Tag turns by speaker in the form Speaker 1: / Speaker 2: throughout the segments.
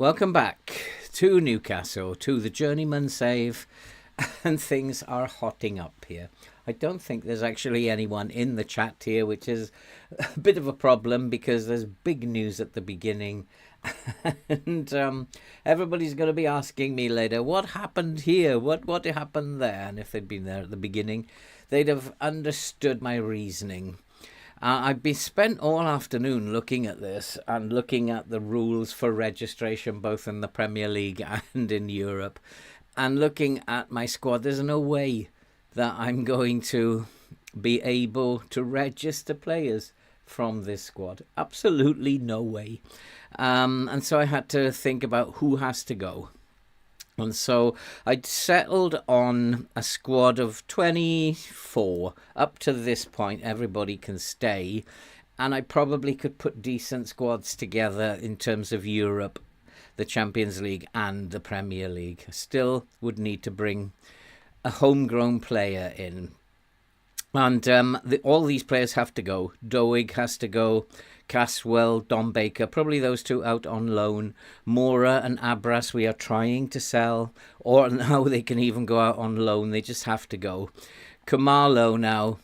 Speaker 1: Welcome back to Newcastle, to the Journeyman save, and things are hotting up here. I don't think there's actually anyone in the chat here, which is a bit of a problem because there's big news at the beginning. And everybody's going to be asking me later, what happened here? What happened there? And if they'd been there at the beginning, they'd have understood my reasoning. I've been spent all afternoon looking at this and looking at the rules for registration, both in the Premier League and in Europe, and looking at my squad. There's no way that I'm going to be able to register players from this squad. Absolutely no way. And so I had to think about who has to go. And so I'd settled on a squad of 24. Up to this point, everybody can stay. And I probably could put decent squads together in terms of Europe, the Champions League and the Premier League. Still would need to bring a homegrown player in. And all these players have to go. Doig has to go. Caswell, Don Baker, probably those two out on loan. Mora and Abras we are trying to sell, or now they can even go out on loan. They just have to go. Kamalo now,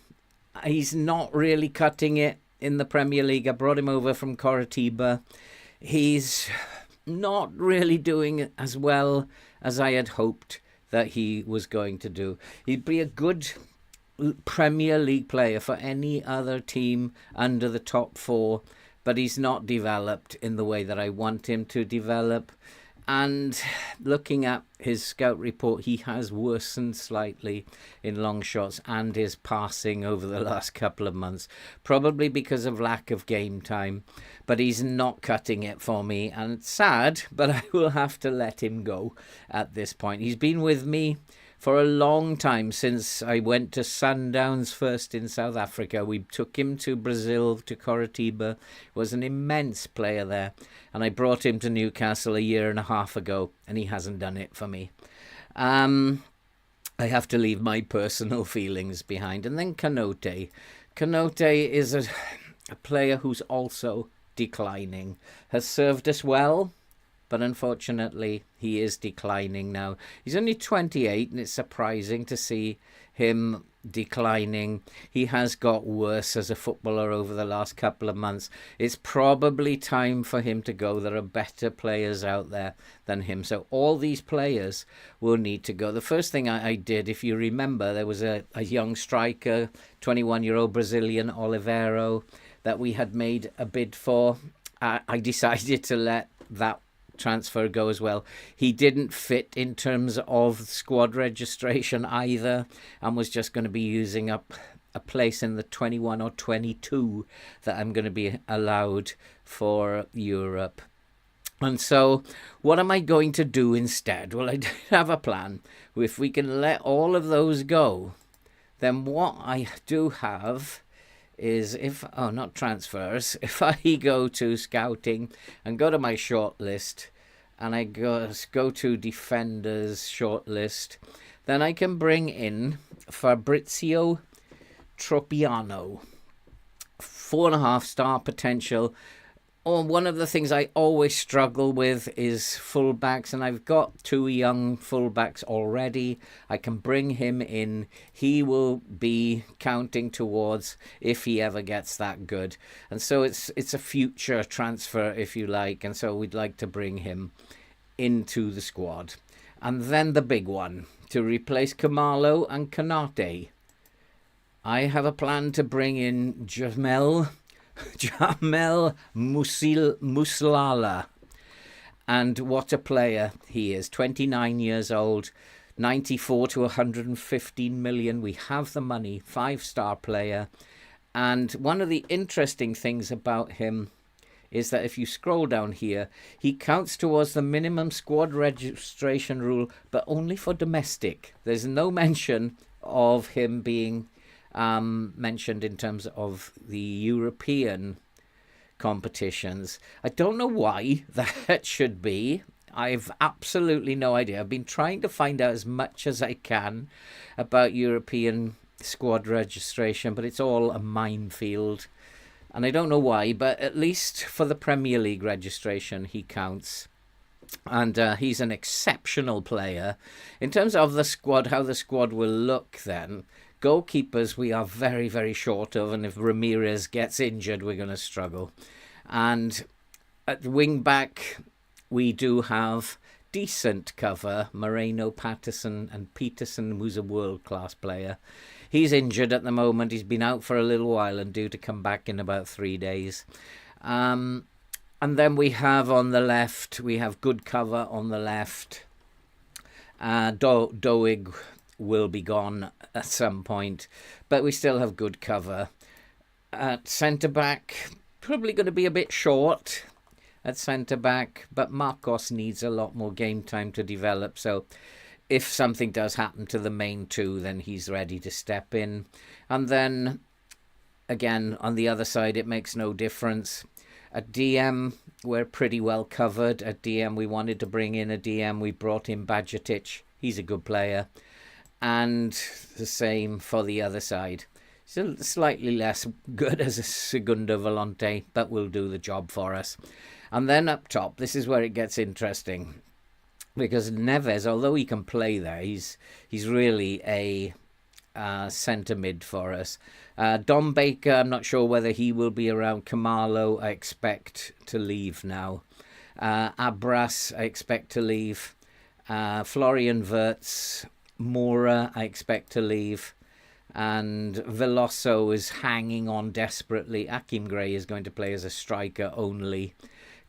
Speaker 1: he's not really cutting it in the Premier League. I brought him over from Coritiba. He's not really doing as well as I had hoped that he was going to do. He'd be a good Premier League player for any other team under the top four, but he's not developed in the way that I want him to develop. And looking at his scout report, he has worsened slightly in long shots and his passing over the last couple of months, probably because of lack of game time. But he's not cutting it for me, and it's sad, but I will have to let him go at this point. He's been with me for a long time, since I went to Sundowns first in South Africa. We took him to Brazil, to Coritiba. Was an immense player there. And I brought him to Newcastle a year and a half ago, and he hasn't done it for me. I have to leave my personal feelings behind. And then Kanote. Kanote is a player who's also declining. Has served us well, but unfortunately, he is declining now. He's only 28, and it's surprising to see him declining. He has got worse as a footballer over the last couple of months. It's probably time for him to go. There are better players out there than him. So all these players will need to go. The first thing I did, if you remember, there was a young striker, 21-year-old Brazilian, Oliveiro, that we had made a bid for. I decided to let that transfer go as well. He didn't fit in terms of squad registration either, and was just going to be using up a place in the 21 or 22 that I'm going to be allowed for Europe. And so what am I going to do instead? Well, I have a plan. If we can let all of those go, then what I do have is, not transfers, if I go to scouting and go to my shortlist and I go to defenders shortlist, then I can bring in Fabrizio Tropiano, 4.5-star potential. One of the things I always struggle with is fullbacks, and I've got 2 young fullbacks already. I can bring him in. He will be counting towards if he ever gets that good. And so it's a future transfer, if you like, and so we'd like to bring him into the squad. And then the big one, to replace Kamalo and Kanate. I have a plan to bring in Jamel Musiala. And what a player he is. 29 years old, 94 to 115 million. We have the money, 5-star player. And one of the interesting things about him is that if you scroll down here, he counts towards the minimum squad registration rule, but only for domestic. There's no mention of him being mentioned in terms of the European competitions. I don't know why that should be. I've absolutely no idea. I've been trying to find out as much as I can about European squad registration, but it's all a minefield. And I don't know why, but at least for the Premier League registration, he counts. And he's an exceptional player. In terms of the squad, how the squad will look then, goalkeepers we are very, very short of, and if Ramirez gets injured, we're going to struggle. And at wing back, we do have decent cover. Moreno, Patterson and Peterson, who's a world-class player. He's injured at the moment. He's been out for a little while and due to come back in about 3 days. And then we have on the left, we have good cover on the left. Doig will be gone at some point, but we still have good cover. At centre-back, probably going to be a bit short at centre-back, but Marcos needs a lot more game time to develop, so if something does happen to the main two, then he's ready to step in. And then, again, on the other side, it makes no difference. At DM, we're pretty well covered. At DM, we wanted to bring in a DM. We brought in Bajcetic. He's a good player. And the same for the other side. Still slightly less good as a Segundo Volante, but will do the job for us. And then up top, this is where it gets interesting. Because Neves, although he can play there, he's really a centre mid for us. Don Baker, I'm not sure whether he will be around. Kamalo, I expect to leave now. Abras, I expect to leave. Florian Wirtz, Mora, I expect to leave. And Veloso is hanging on desperately. Akim Gray is going to play as a striker only.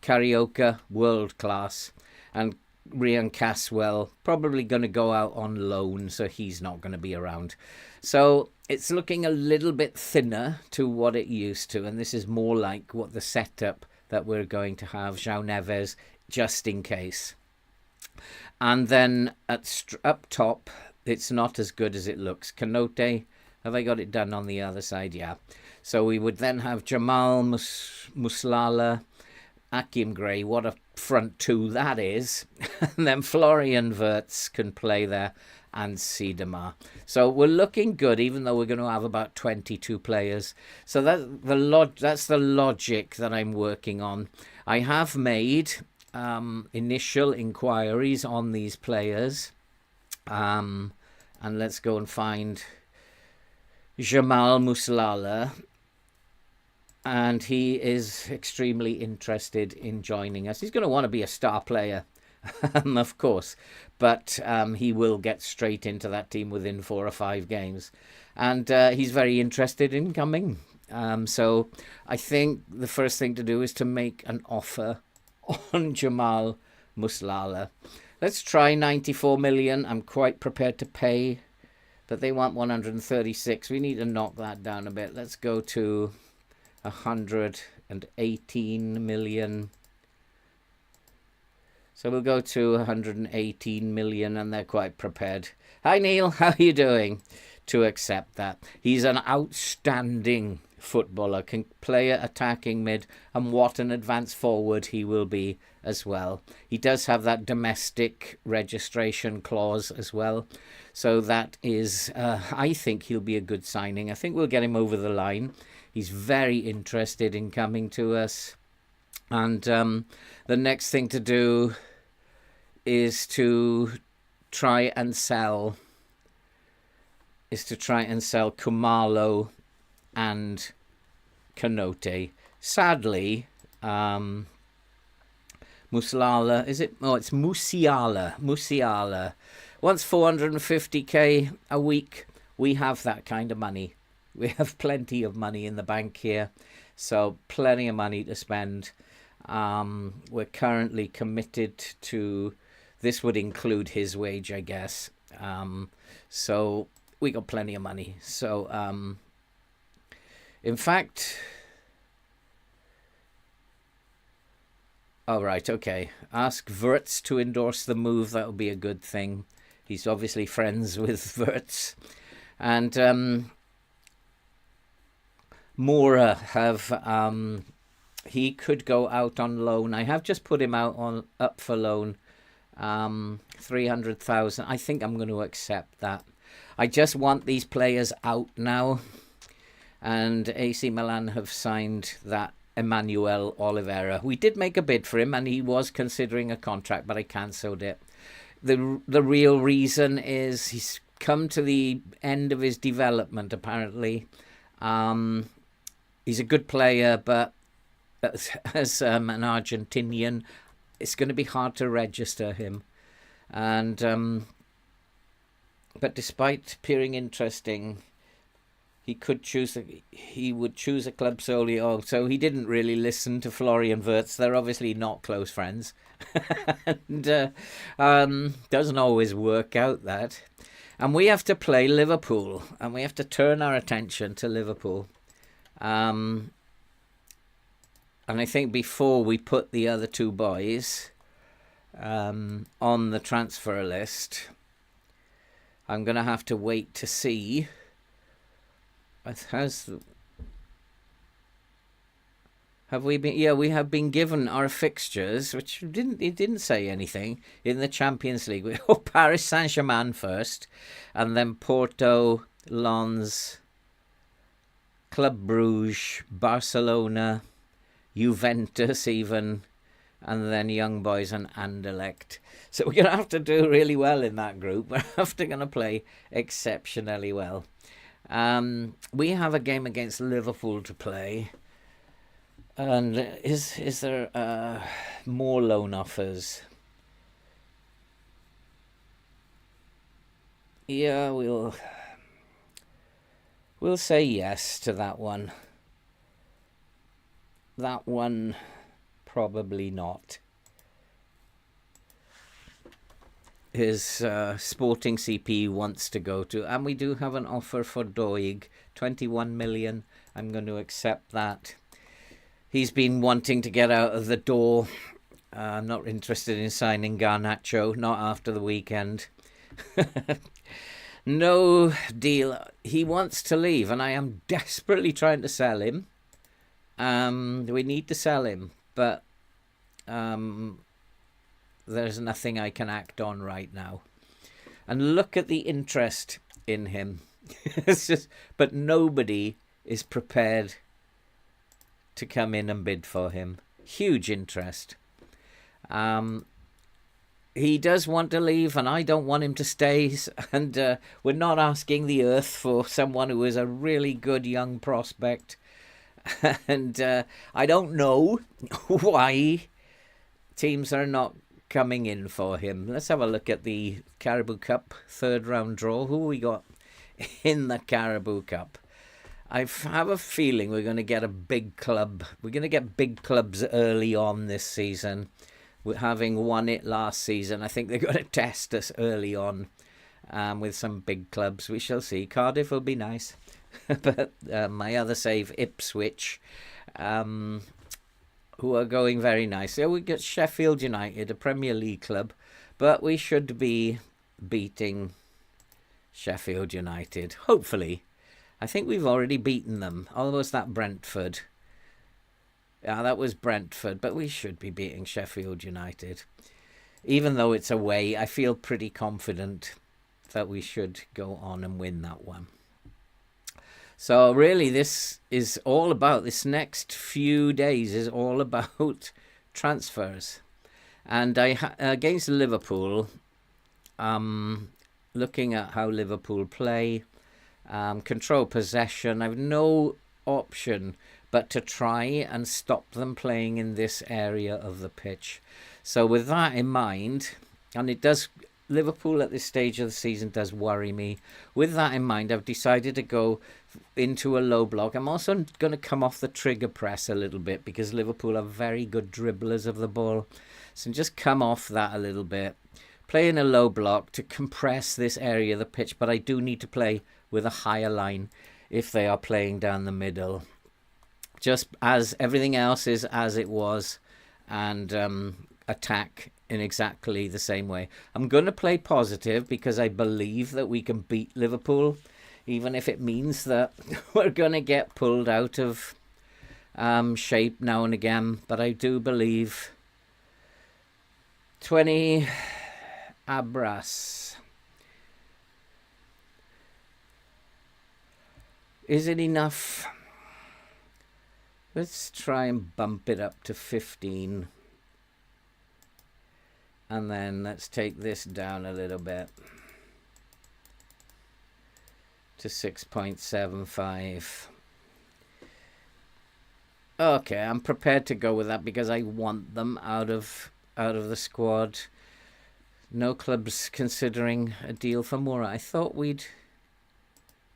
Speaker 1: Carioca, world class. And Ryan Caswell, probably going to go out on loan, so he's not going to be around. So it's looking a little bit thinner to what it used to, and this is more like what the setup that we're going to have, João Neves, just in case. And then up top, it's not as good as it looks. Canote, have I got it done on the other side? Yeah. So we would then have Jamal Musiala, Akim Gray, what a front two that is. And then Florian Wirtz can play there, and Sidema. So we're looking good, even though we're going to have about 22 players. So that's the logic that I'm working on. I have made initial inquiries on these players. And let's go and find Jamal Musiala. And he is extremely interested in joining us. He's going to want to be a star player, of course. But he will get straight into that team within 4 or 5 games. And he's very interested in coming. So I think the first thing to do is to make an offer on Jamal Musiala. Let's try 94 million. I'm quite prepared to pay. But they want 136. We need to knock that down a bit. Let's go to 118 million. So we'll go to 118 million, and they're quite prepared. Hi Neil, how are you doing? To accept that. He's an outstanding footballer, can play at attacking mid, and what an advanced forward he will be as well. He does have that domestic registration clause as well. So that is, I think he'll be a good signing. I think we'll get him over the line. He's very interested in coming to us. And the next thing to do is to try and sell Kumalo and Canote. Sadly, Musiala, is it? Oh, it's Musiala. Once 450k a week, we have that kind of money. We have plenty of money in the bank here, so plenty of money to spend. We're currently committed to, this would include his wage, I guess. So we got plenty of money. So, in fact, all right, okay. Ask Wirtz to endorse the move. That would be a good thing. He's obviously friends with Wirtz. And Mora have he could go out on loan. I have just put him up for loan. 300,000. I think I'm going to accept that. I just want these players out now. And AC Milan have signed that Emmanuel Oliveira. We did make a bid for him, and he was considering a contract, but I cancelled it. The real reason is he's come to the end of his development, apparently. He's a good player, but as an Argentinian, it's going to be hard to register him. And but despite appearing interesting, he would choose a club solely. Oh, so he didn't really listen to Florian Wirtz. They're obviously not close friends, and doesn't always work out that. And we have to play Liverpool, and we have to turn our attention to Liverpool. And I think before we put the other two boys on the transfer list, I'm going to have to wait to see. Have we been? Yeah, we have been given our fixtures, which it didn't say anything in the Champions League. We have Paris Saint-Germain first, and then Porto, Lens, Club Brugge, Barcelona, Juventus even, and then Young Boys and Anderlecht. So we're going to have to do really well in that group. We're going to play exceptionally well. We have a game against Liverpool to play. And is there more loan offers? Yeah, we'll say yes to that one. That one, probably not. His Sporting CP wants to go to, and we do have an offer for Doig, 21 million. I'm going to accept that. He's been wanting to get out of the door. I'm not interested in signing Garnacho, not after the weekend. No deal. He wants to leave, and I am desperately trying to sell him. We need to sell him, but there's nothing I can act on right now. And look at the interest in him. It's just, but nobody is prepared to come in and bid for him. Huge interest. He does want to leave, and I don't want him to stay. And we're not asking the earth for someone who is a really good young prospect. And I don't know why teams are not coming in for him. Let's have a look at the Carabao Cup third round draw. Who we got in the Carabao Cup? I have a feeling we're going to get a big club. We're going to get big clubs early on this season. We're having won it last season. I think they're going to test us early on with some big clubs. We shall see. Cardiff will be nice. But my other save, Ipswich, who are going very nice. Yeah, we got Sheffield United, a Premier League club. But we should be beating Sheffield United, hopefully. I think we've already beaten them. Or was that Brentford? Yeah, that was Brentford, but we should be beating Sheffield United. Even though it's away, I feel pretty confident that we should go on and win that one. So really, this is all about, this next few days is all about transfers. And against Liverpool, looking at how Liverpool play, control possession, I have no option but to try and stop them playing in this area of the pitch. So with that in mind, and it does, Liverpool at this stage of the season does worry me. With that in mind, I've decided to go into a low block. I'm also going to come off the trigger press a little bit because Liverpool are very good dribblers of the ball. So just come off that a little bit. Play in a low block to compress this area of the pitch, but I do need to play with a higher line if they are playing down the middle. Just as everything else is as it was, and attack in exactly the same way. I'm going to play positive because I believe that we can beat Liverpool, even if it means that we're going to get pulled out of shape now and again. But I do believe 20 Abras. Is it enough? Let's try and bump it up to 15. And then let's take this down a little bit to 6.75. Okay, I'm prepared to go with that because I want them out of the squad. No clubs considering a deal for Moura. I thought we'd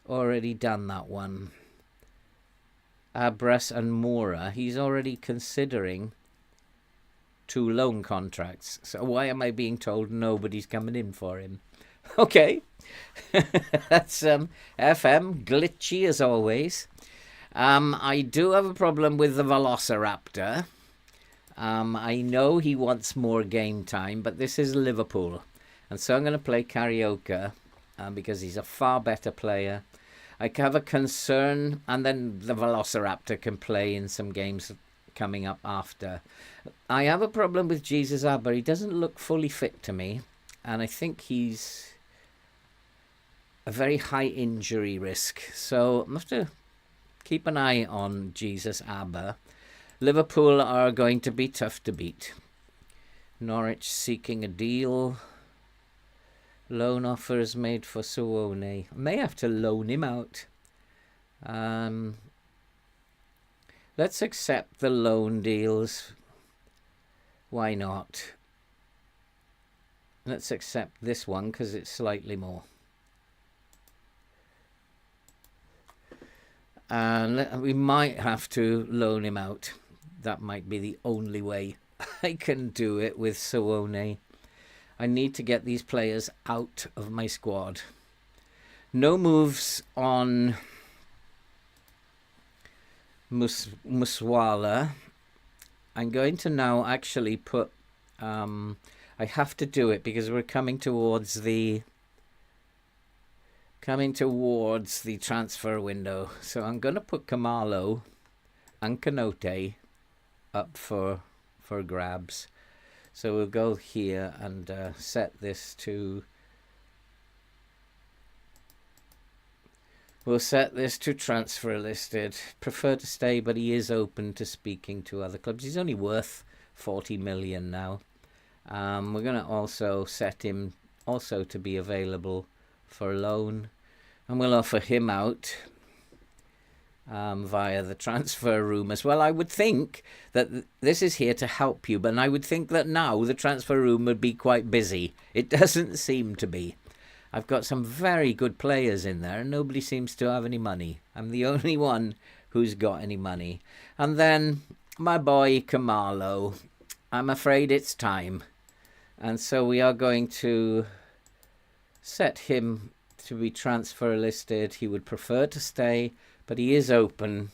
Speaker 1: already done that one. Abras and Moura. He's already considering 2 loan contracts. So why am I being told nobody's coming in for him? Okay. That's FM, glitchy as always. I do have a problem with the Velociraptor. I know he wants more game time, but this is Liverpool. And so I'm going to play Carioca because he's a far better player. I have a concern, and then the Velociraptor can play in some games coming up after. I have a problem with Jesus Abba. He doesn't look fully fit to me, and I think he's a very high injury risk. So I have to keep an eye on Jesus Abba. Liverpool are going to be tough to beat. Norwich seeking a deal. Loan offers made for Suone. I may have to loan him out. Let's accept the loan deals. Why not? Let's accept this one because it's slightly more. And we might have to loan him out. That might be the only way I can do it with Suone. I need to get these players out of my squad. No moves on Muswala. I'm going to now actually put... I have to do it because we're coming towards the transfer window. So I'm going to put Kamalo and Kanote up for grabs. So we'll go here and set this to... We'll set this to transfer listed. Prefer to stay, but he is open to speaking to other clubs. He's only worth 40 million now. We're going to also set him also to be available for loan. And we'll offer him out via the transfer room as well. I would think that this is here to help you, but I would think that now the transfer room would be quite busy. It doesn't seem to be. I've got some very good players in there, and nobody seems to have any money. I'm the only one who's got any money. And then my boy Kamalo, I'm afraid it's time. And so we are going to set him to be transfer listed. He would prefer to stay, but he is open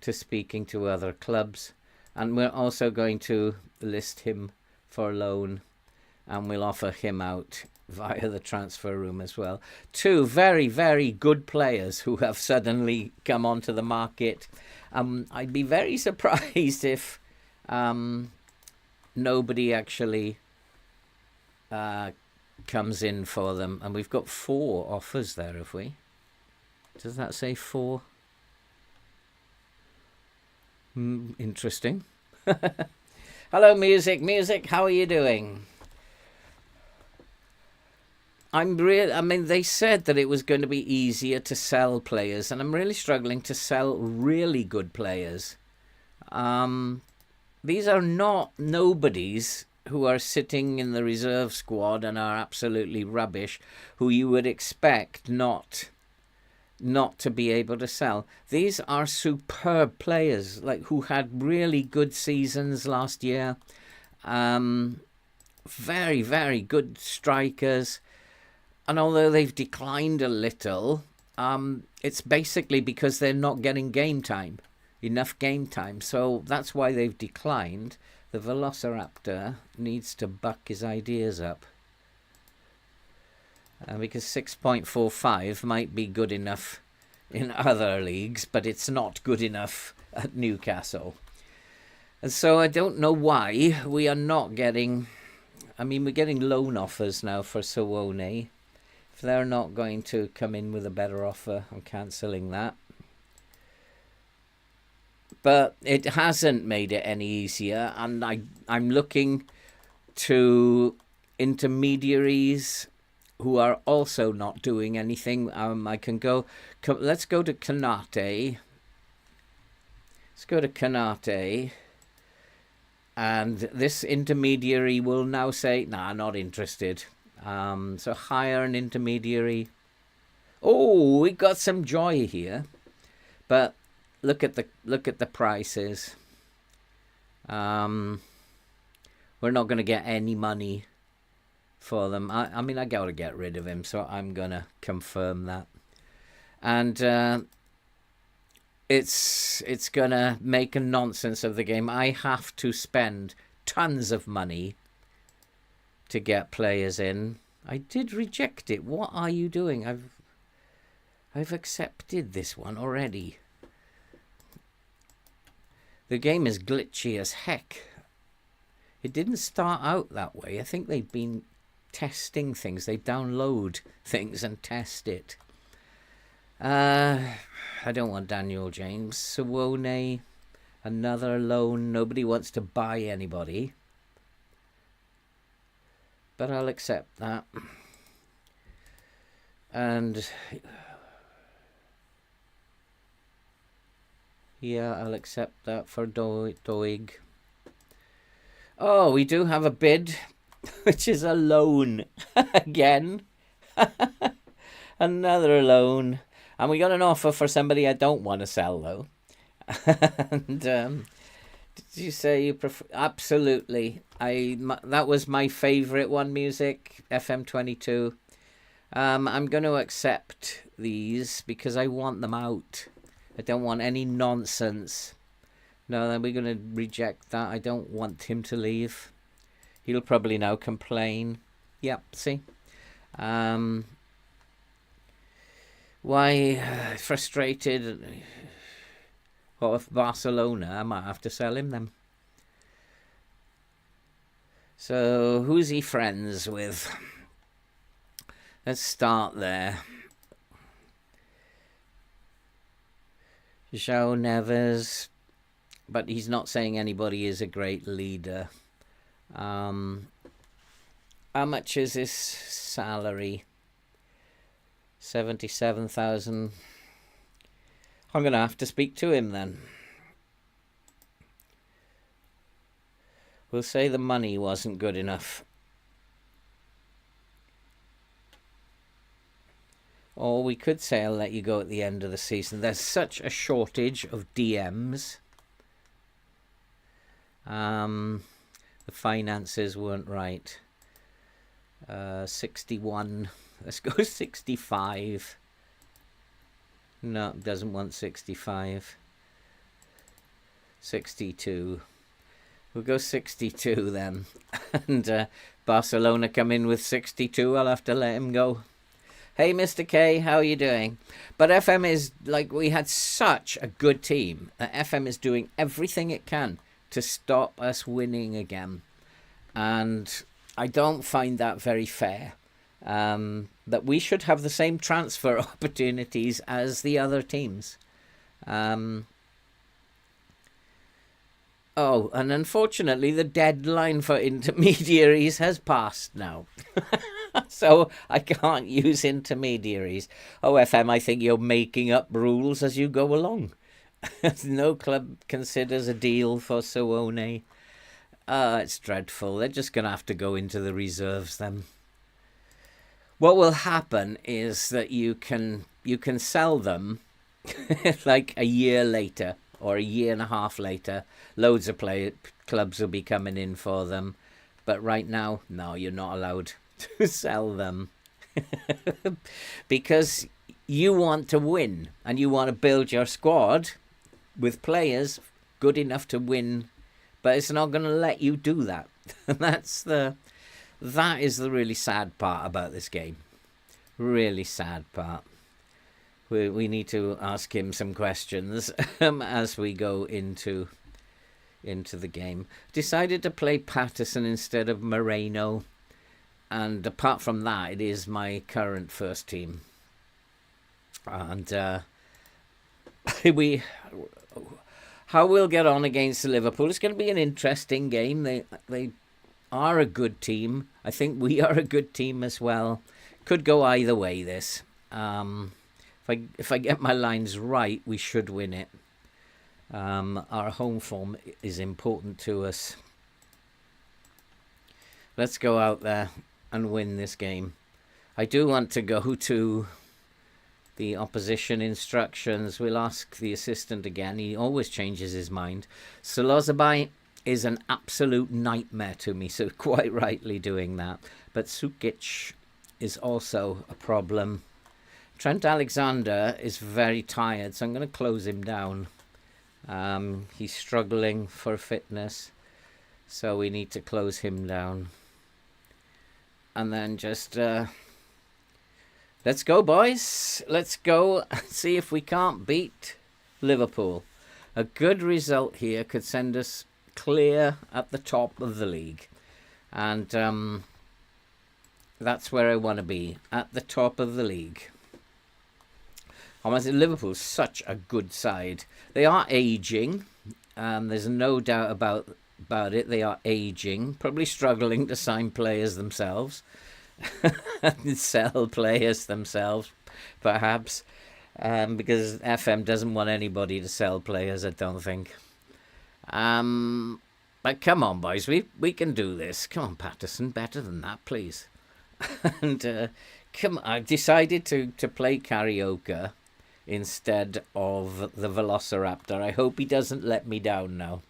Speaker 1: to speaking to other clubs. And we're also going to list him for loan, and we'll offer him out via the transfer room as well. 2 very, very good players who have suddenly come onto the market. I'd be very surprised if nobody actually comes in for them. And we've got 4 offers there, have we? Does that say 4? Interesting. Hello, Music, how are you doing? I mean, they said that it was going to be easier to sell players, and I'm really struggling to sell really good players. These are not nobodies who are sitting in the reserve squad and are absolutely rubbish, who you would expect not to be able to sell. These are superb players, like who had really good seasons last year. Very, very good strikers. And although they've declined a little, it's basically because they're not getting enough game time. So that's why they've declined. The Velociraptor needs to buck his ideas up. Because 6.45 might be good enough in other leagues, but it's not good enough at Newcastle. And so I don't know why we are not getting... I mean, we're getting loan offers now for Suone. If they're not going to come in with a better offer, I'm cancelling that. But it hasn't made it any easier, and I'm looking to intermediaries who are also not doing anything. I can go. Let's go to Canate. Let's go to Canate. And this intermediary will now say, nah, not interested. So hire an intermediary. Oh, we got some joy here. But look at the prices. We're not going to get any money for them. I mean, I got to get rid of him, so I'm going to confirm that. And it's going to make a nonsense of the game. I have to spend tons of money to get players in. I did reject it. What are you doing? I've accepted this one already. The game is glitchy as heck. It didn't start out that way. I think they've been testing things. They download things and test it. I don't want Daniel James. Suwone, another loan. Nobody wants to buy anybody. But I'll accept that. And yeah, I'll accept that for Doig. Oh, we do have a bid, which is a loan again. Another loan. And we got an offer for somebody I don't want to sell, though. And did you say you prefer? Absolutely. That was my favourite one, music, FM22. I'm going to accept these because I want them out. I don't want any nonsense. No, then we're going to reject that. I don't want him to leave. He'll probably now complain. Yep, see? Why frustrated? What if Barcelona? I might have to sell him then. So who's he friends with? Let's start there. João Neves, but he's not saying anybody is a great leader. How much is his salary? 77,000. I'm going to have to speak to him then. We'll say the money wasn't good enough. Or we could say I'll let you go at the end of the season. There's such a shortage of DMs. The finances weren't right. 61. Let's go 65. No, doesn't want 65. 62. We'll go 62 then. And Barcelona come in with 62. I'll have to let him go. Hey, Mr. K, how are you doing? But FM is, like, we had such a good team that FM is doing everything it can to stop us winning again. And I don't find that very fair. That we should have the same transfer opportunities as the other teams. Oh, and unfortunately, the deadline for intermediaries has passed now. So I can't use intermediaries. Oh, FM, I think you're making up rules as you go along. No club considers a deal for Suwone. It's dreadful. They're just going to have to go into the reserves then. What will happen is that you can sell them like a year later or a year and a half later. Loads of clubs will be coming in for them. But right now, no, you're not allowed to sell them. Because you want to win and you want to build your squad with players good enough to win. But it's not going to let you do that. That is the really sad part about this game. Really sad part. We need to ask him some questions as we go into the game. Decided to play Patterson instead of Moreno. And apart from that, it is my current first team. And how we'll get on against Liverpool. It's going to be an interesting game. They are a good team. I think we are a good team as well. Could go either way, this. If I get my lines right, we should win it. Our home form is important to us. Let's go out there and win this game. I do want to go to the opposition instructions. We'll ask the assistant again. He always changes his mind. Solozabai is an absolute nightmare to me, so quite rightly doing that. But Sukic is also a problem. Trent Alexander is very tired, so I'm going to close him down. He's struggling for fitness, so we need to close him down. And then just let's go, boys. Let's go see if we can't beat Liverpool. A good result here could send us clear at the top of the league. And that's where I want to be, at the top of the league. Liverpool's such a good side. They are aging. There's no doubt about it. They are aging, probably struggling to sign players themselves, sell players themselves, perhaps, because FM doesn't want anybody to sell players, I don't think. But come on, boys, we can do this. Come on, Patterson, better than that, please. And come on, I've decided to play karaoke instead of the Velociraptor. I hope he doesn't let me down now.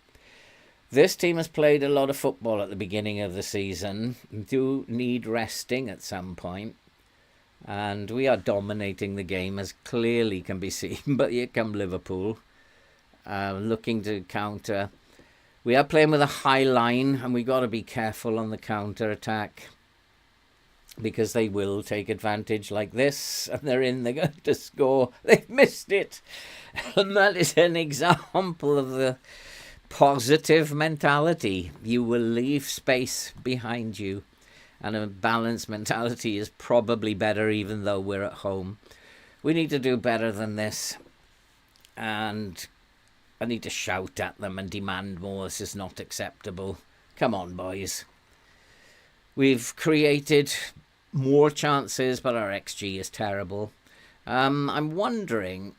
Speaker 1: This team has played a lot of football at the beginning of the season. Do need resting at some point. And we are dominating the game, as clearly can be seen. But here come Liverpool, looking to counter. We are playing with a high line, and we got to be careful on the counter attack, because they will take advantage like this, and they're going to score. They've missed it. And that is an example of the positive mentality. You will leave space behind you, and a balanced mentality is probably better, even though we're at home. We need to do better than this, and I need to shout at them and demand more. This is not acceptable. Come on, boys. We've created more chances, but our XG is terrible. I'm wondering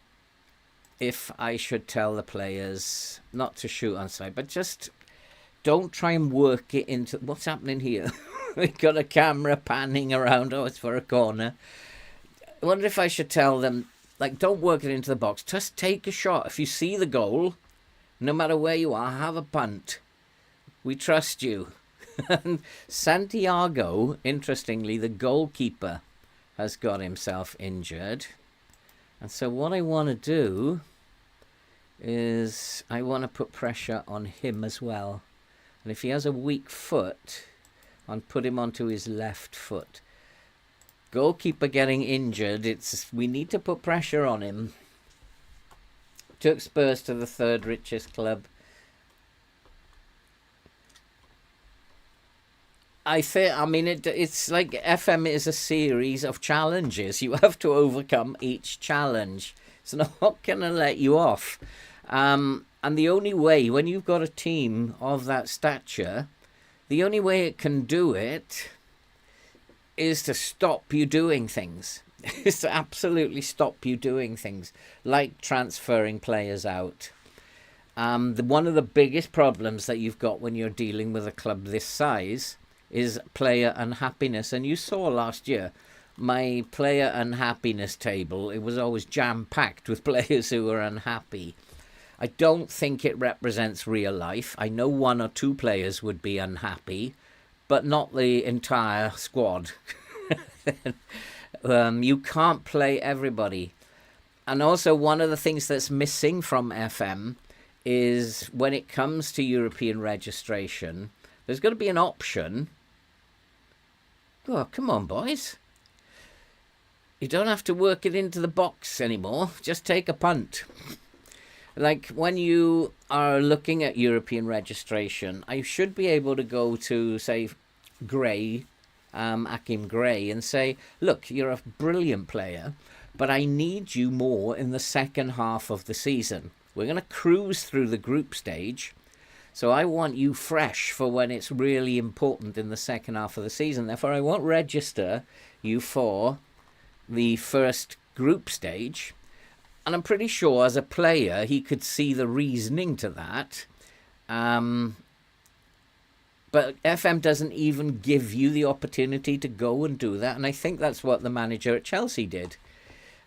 Speaker 1: if I should tell the players not to shoot on sight, but just don't try and work it into... What's happening here? We've got a camera panning around. Oh, it's for a corner. I wonder if I should tell them, like, don't work it into the box. Just take a shot. If you see the goal, no matter where you are, have a punt. We trust you. And Santiago, interestingly, the goalkeeper, has got himself injured. And so what I want to do is I want to put pressure on him as well. And if he has a weak foot, I'll put him onto his left foot. Goalkeeper getting injured, we need to put pressure on him. Took Spurs to the third richest club. It's like FM is a series of challenges. You have to overcome each challenge. It's not going to let you off. And the only way, when you've got a team of that stature, the only way it can do it is to stop you doing things. Is to absolutely stop you doing things, like transferring players out. One of the biggest problems that you've got when you're dealing with a club this size is player unhappiness. And you saw last year, my player unhappiness table, it was always jam-packed with players who were unhappy. I don't think it represents real life. I know one or two players would be unhappy, but not the entire squad. You can't play everybody. And also, one of the things that's missing from FM is when it comes to European registration, there's got to be an option. Oh, come on, boys. You don't have to work it into the box anymore. Just take a punt. Like, when you are looking at European registration, I should be able to go to, say, Gray, Akim Gray, and say, look, you're a brilliant player, but I need you more in the second half of the season. We're going to cruise through the group stage. So I want you fresh for when it's really important in the second half of the season. Therefore, I won't register you for the first group stage. And I'm pretty sure as a player, he could see the reasoning to that. But FM doesn't even give you the opportunity to go and do that. And I think that's what the manager at Chelsea did.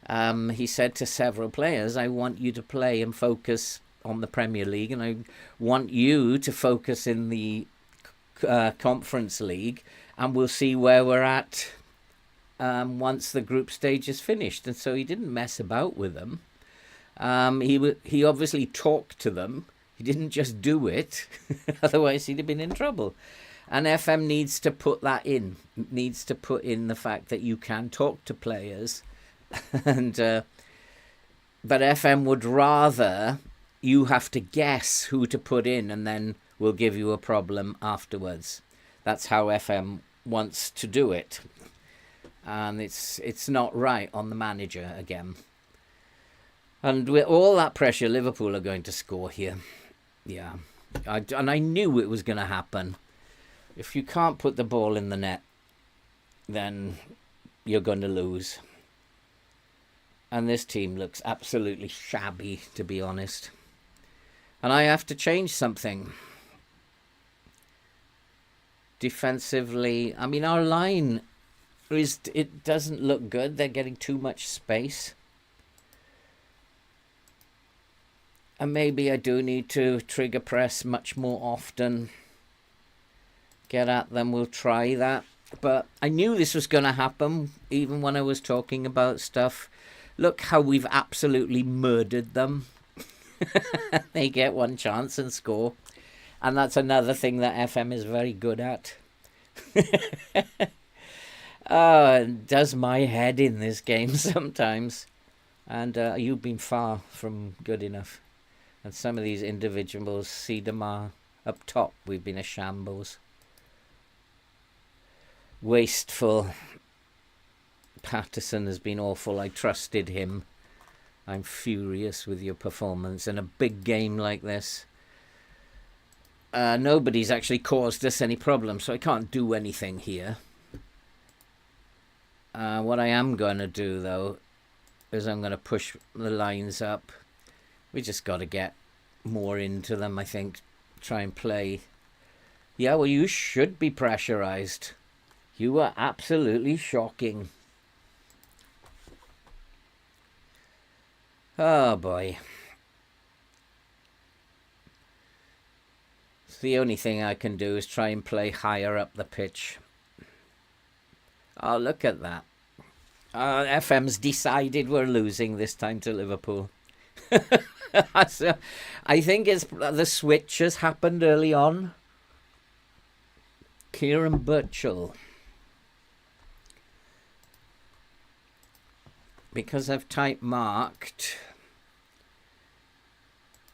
Speaker 1: He said to several players, I want you to play and focus on the Premier League, and I want you to focus in the Conference League, and we'll see where we're at once the group stage is finished. And so he didn't mess about with them. He obviously talked to them. He didn't just do it, otherwise he'd have been in trouble. And FM needs to put that in, needs to put in the fact that you can talk to players, and but FM would rather you have to guess who to put in, and then we'll give you a problem afterwards. That's how FM wants to do it. And it's not right on the manager again. And with all that pressure, Liverpool are going to score here. Yeah. And I knew it was going to happen. If you can't put the ball in the net, then you're going to lose. And this team looks absolutely shabby, to be honest. And I have to change something. Defensively, I mean, our line it doesn't look good. They're getting too much space. And maybe I do need to trigger press much more often. Get at them, we'll try that. But I knew this was going to happen, even when I was talking about stuff. Look how we've absolutely murdered them. They get one chance and score. And that's another thing that FM is very good at. It does my head in this game sometimes. And you've been far from good enough. And some of these individuals, Siedemar up top, we've been a shambles. Wasteful. Patterson has been awful. I trusted him. I'm furious with your performance in a big game like this. Nobody's actually caused us any problems, so I can't do anything here. What I am going to do, though, is I'm going to push the lines up. We just got to get more into them, I think. Try and play. Yeah, well, you should be pressurised. You were absolutely shocking. Oh, boy. So the only thing I can do is try and play higher up the pitch. Oh, look at that. FM's decided we're losing this time to Liverpool. So, I think it's the switch has happened early on. Kieran Birchall. Because I've type marked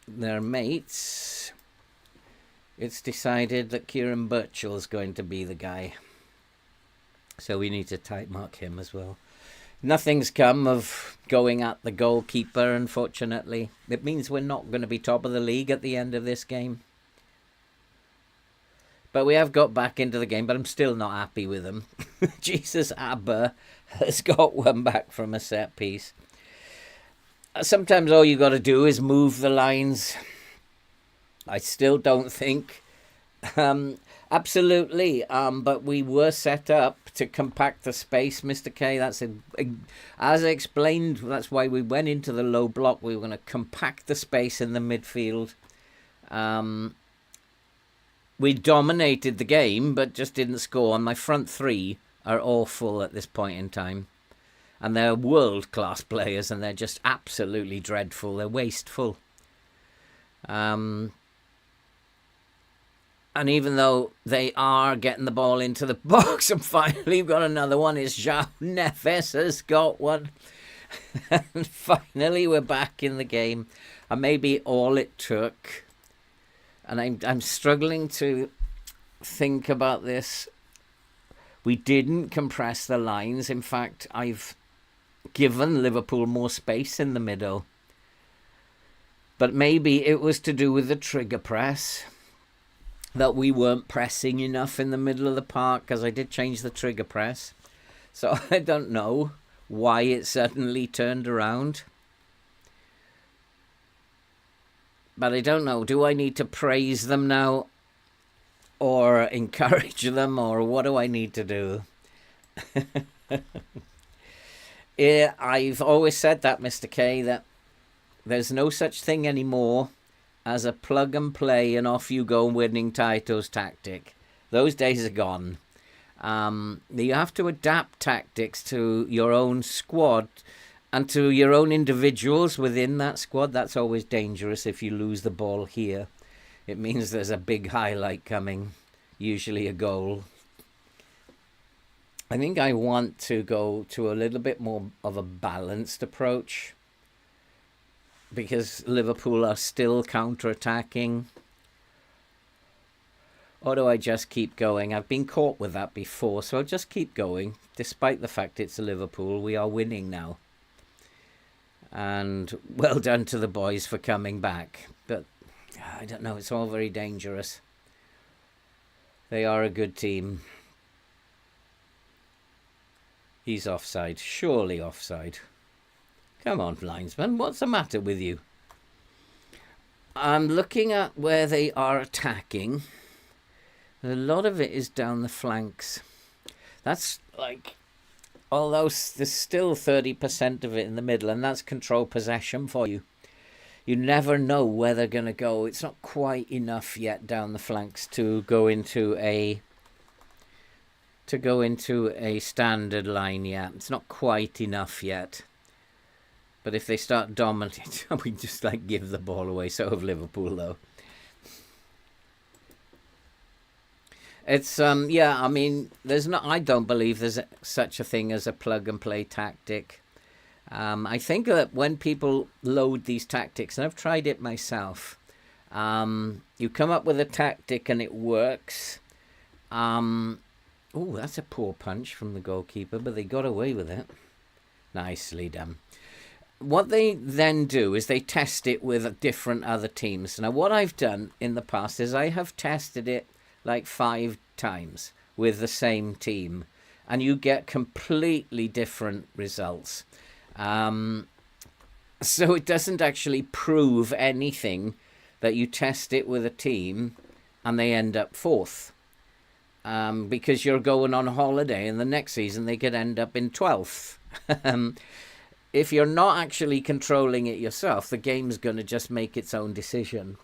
Speaker 1: their mates, it's decided that Kieran Birchall is going to be the guy. So we need to type mark him as well. Nothing's come of going at the goalkeeper, unfortunately. It means we're not going to be top of the league at the end of this game. But we have got back into the game, but I'm still not happy with them. Jesus Abba has got one back from a set piece. Sometimes all you got to do is move the lines. I still don't think absolutely, but we were set up to compact the space, Mr. K. That's as I explained. That's why we went into the low block. We were going to compact the space in the midfield. We dominated the game, but just didn't score. And my front three are awful at this point in time. And they're world-class players, and they're just absolutely dreadful. They're wasteful. And even though they are getting the ball into the box, and finally we've got another one, is João Neves has got one. And finally we're back in the game. And maybe all it took... And I'm struggling to think about this. We didn't compress the lines. In fact, I've given Liverpool more space in the middle. But maybe it was to do with the trigger press, that we weren't pressing enough in the middle of the park, because I did change the trigger press. So I don't know why it suddenly turned around. But I don't know, do I need to praise them now or encourage them, or what do I need to do? Yeah, I've always said that, Mr. K, that there's no such thing anymore as a plug and play and off you go winning titles tactic. Those days are gone. You have to adapt tactics to your own squad and to your own individuals within that squad. That's always dangerous if you lose the ball here. It means there's a big highlight coming, usually a goal. I think I want to go to a little bit more of a balanced approach, because Liverpool are still counter-attacking. Or do I just keep going? I've been caught with that before, so I'll just keep going. Despite the fact it's Liverpool, we are winning now. And well done to the boys for coming back. But I don't know, it's all very dangerous. They are a good team. He's offside, surely offside. Come on, linesman, what's the matter with you? I'm looking at where they are attacking. A lot of it is down the flanks. That's like, although there's still 30% of it in the middle, and that's control possession for you. You never know where they're going to go. It's not quite enough yet down the flanks to go into a standard line yet. It's not quite enough yet. But if they start dominating, we just like give the ball away. So of Liverpool though. It's yeah, I mean, I don't believe there's such a thing as a plug and play tactic. I think that when people load these tactics, and I've tried it myself, you come up with a tactic and it works. Oh, that's a poor punch from the goalkeeper, but they got away with it. Nicely done. What they then do is they test it with different other teams. Now, what I've done in the past is I have tested it like 5 times with the same team, and you get completely different results. So it doesn't actually prove anything that you test it with a team and they end up 4th. Because you're going on holiday and the next season they could end up in 12th. If you're not actually controlling it yourself, the game's going to just make its own decision.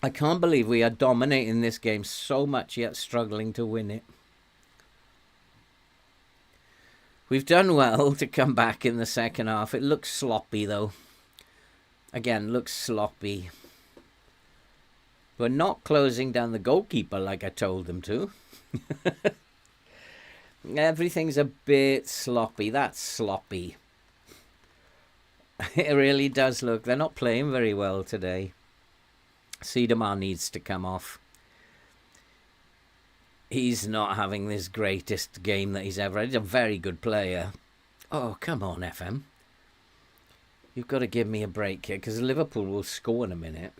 Speaker 1: I can't believe we are dominating this game so much yet struggling to win it. We've done well to come back in the second half. It looks sloppy though. Again, looks sloppy. We're not closing down the goalkeeper like I told them to. Everything's a bit sloppy. That's sloppy. It really does look. They're not playing very well today. Siedemar needs to come off. He's not having this greatest game that he's ever had. He's a very good player. Oh, come on, FM. You've got to give me a break here, because Liverpool will score in a minute.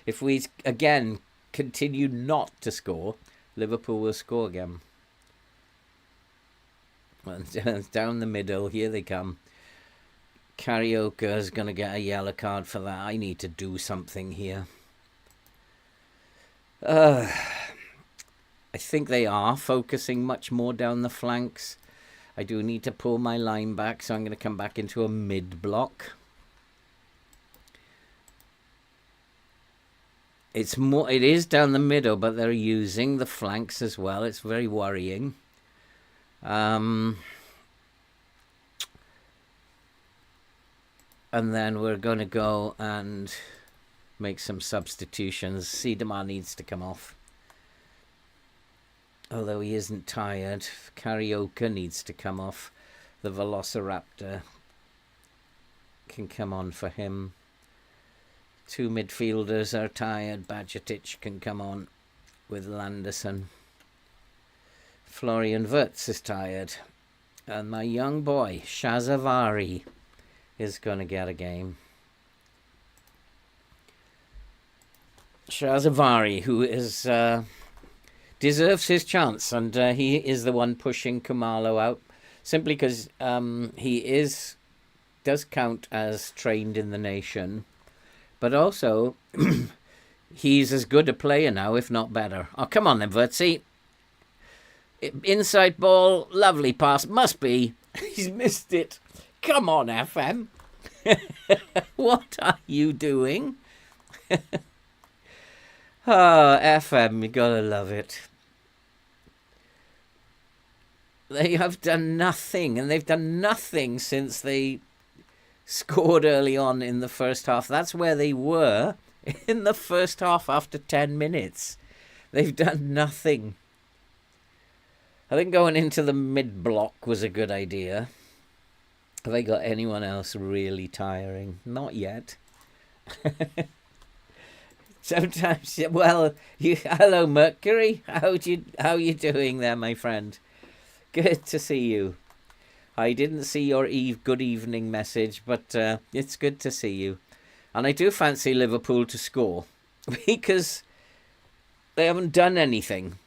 Speaker 1: If we, again, continue not to score, Liverpool will score again. Well, down the middle, here they come. Carioca is going to get a yellow card for that. I need to do something here. I think they are focusing much more down the flanks. I do need to pull my line back, so I'm going to come back into a mid-block. It is down the middle, but they're using the flanks as well. It's very worrying. And then we're going to go and make some substitutions. Siedemar needs to come off. Although he isn't tired. Carioca needs to come off. The Velociraptor can come on for him. 2 midfielders are tired. Bajcetic can come on with Landerson. Florian Wirtz is tired. And my young boy, Shazavari, is going to get a game. Shahzavari, who is deserves his chance, and he is the one pushing Kumalo out, simply because he does count as trained in the nation, but also he's as good a player now, if not better. Oh, come on then, Vertzi. Inside ball, lovely pass, must be. He's missed it. Come on, FM. What are you doing? Oh, FM, you gotta love it. They have done nothing, and they've done nothing since they scored early on in the first half. That's where they were in the first half after 10 minutes. They've done nothing. I think going into the mid-block was a good idea. Have I got anyone else really tiring? Not yet. Sometimes, well, hello Mercury. How you doing there, my friend? Good to see you. I didn't see your good evening message, but it's good to see you. And I do fancy Liverpool to score because they haven't done anything,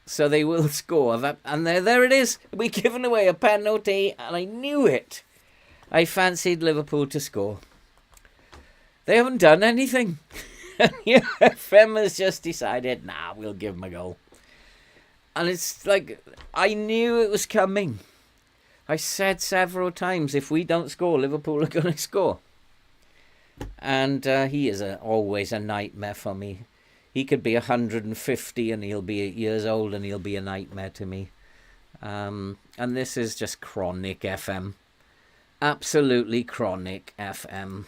Speaker 1: so they will score. And there it is. We've given away a penalty, and I knew it. I fancied Liverpool to score. They haven't done anything. FM has just decided, nah, we'll give them a goal. And it's like, I knew it was coming. I said several times, if we don't score, Liverpool are going to score. And he is always a nightmare for me. He could be 150 and he'll be 8 years old and he'll be a nightmare to me. And this is just chronic FM. Absolutely chronic FM.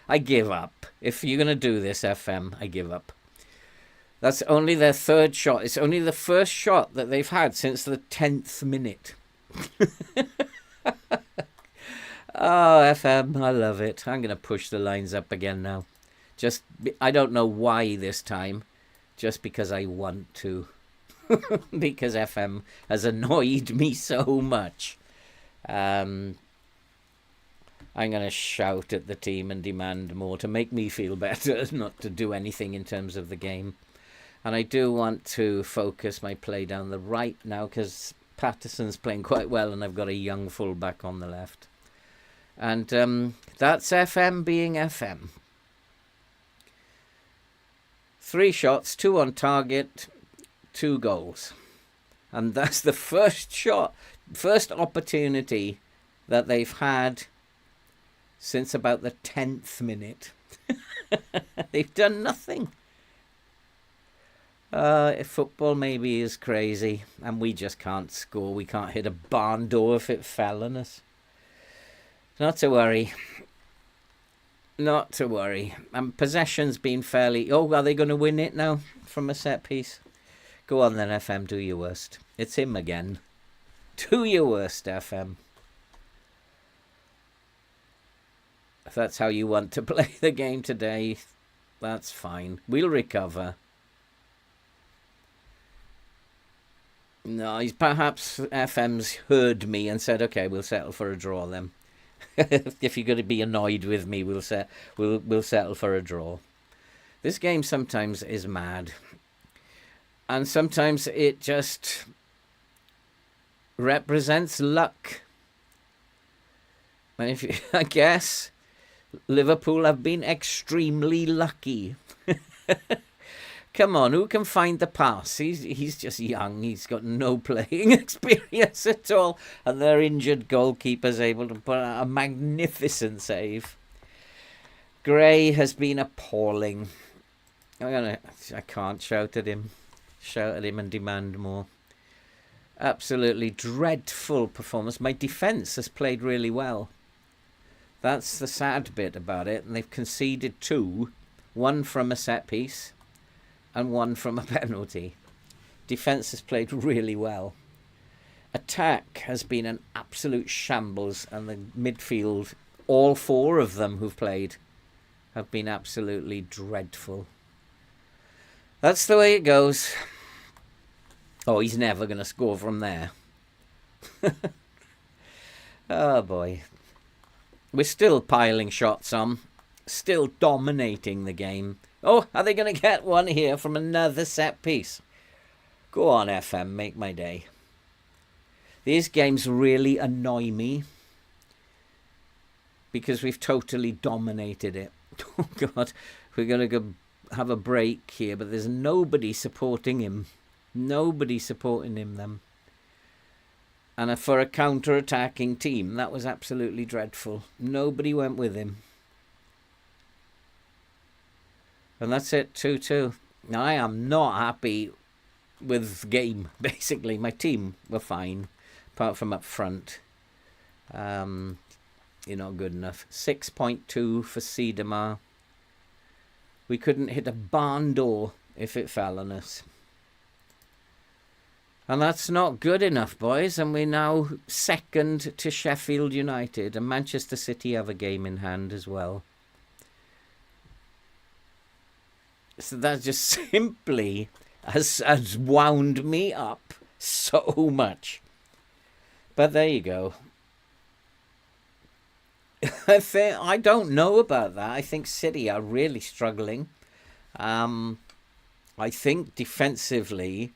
Speaker 1: I give up. If you're going to do this, FM, I give up. That's only their third shot. It's only the first shot that they've had since the 10th minute. Oh, FM, I love it. I'm going to push the lines up again now. I don't know why this time. Just because I want to. Because FM has annoyed me so much. I'm going to shout at the team and demand more to make me feel better, not to do anything in terms of the game. And I do want to focus my play down the right now because Patterson's playing quite well and I've got a young fullback on the left. And that's FM being FM. 3 shots, 2 on target, 2 goals. And that's the first opportunity that they've had since about the 10th minute. They've done nothing. If football maybe is crazy and we just can't score. We can't hit a barn door if it fell on us. Not to worry. Not to worry. And possession's been fairly... Oh, are they going to win it now from a set piece? Go on then, FM, do your worst. It's him again. Do your worst, FM. If that's how you want to play the game today, that's fine. We'll recover. No, he's perhaps FM's heard me and said, okay, we'll settle for a draw then. If you're going to be annoyed with me, we'll settle for a draw. This game sometimes is mad. And sometimes it just represents luck. And I guess Liverpool have been extremely lucky. Come on, who can find the pass? He's just young. He's got no playing experience at all. And their injured goalkeeper's able to put out a magnificent save. Gray has been appalling. I can't shout at him. Shout at him and demand more. Absolutely dreadful performance. My defence has played really well. That's the sad bit about it. And they've conceded 2. 1 from a set piece. And 1 from a penalty. Defence has played really well. Attack has been an absolute shambles, and the midfield, all 4 of them who've played, have been absolutely dreadful. That's the way it goes. Oh, he's never going to score from there. Oh boy. We're still piling shots on. Still dominating the game. Oh, are they going to get one here from another set piece? Go on, FM, make my day. These games really annoy me because we've totally dominated it. Oh, God. We're going to go have a break here, but there's nobody supporting him. Nobody supporting him, then. And for a counter-attacking team, that was absolutely dreadful. Nobody went with him. And that's it, 2-2. Now, I am not happy with the game, basically. My team were fine, apart from up front. You're not good enough. 6.2 for Siedemar. We couldn't hit a barn door if it fell on us. And that's not good enough, boys. And we're now second to Sheffield United. And Manchester City have a game in hand as well. So that just simply has wound me up so much. But there you go. I don't know about that. I think City are really struggling. I think defensively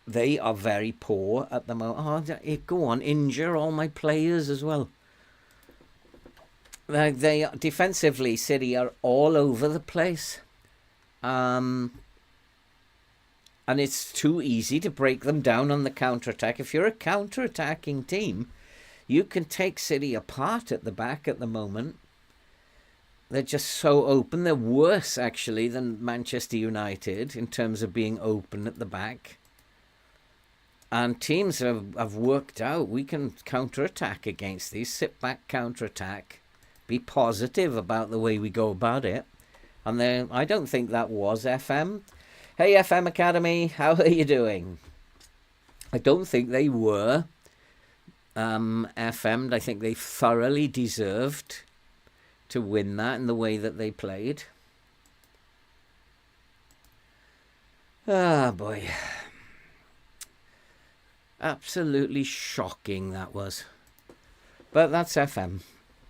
Speaker 1: they are very poor at the moment. Oh, go on, injure all my players as well. They defensively, City are all over the place. And it's too easy to break them down on the counter-attack. If you're a counter-attacking team, you can take City apart at the back at the moment. They're just so open. They're worse, actually, than Manchester United in terms of being open at the back. And teams have worked out we can counter-attack against these. Sit back, counter-attack. Be positive about the way we go about it. And I don't think that was FM. Hey, FM Academy, how are you doing? I don't think they were FM'd. I think they thoroughly deserved to win that in the way that they played. Ah, boy. Absolutely shocking that was. But that's FM.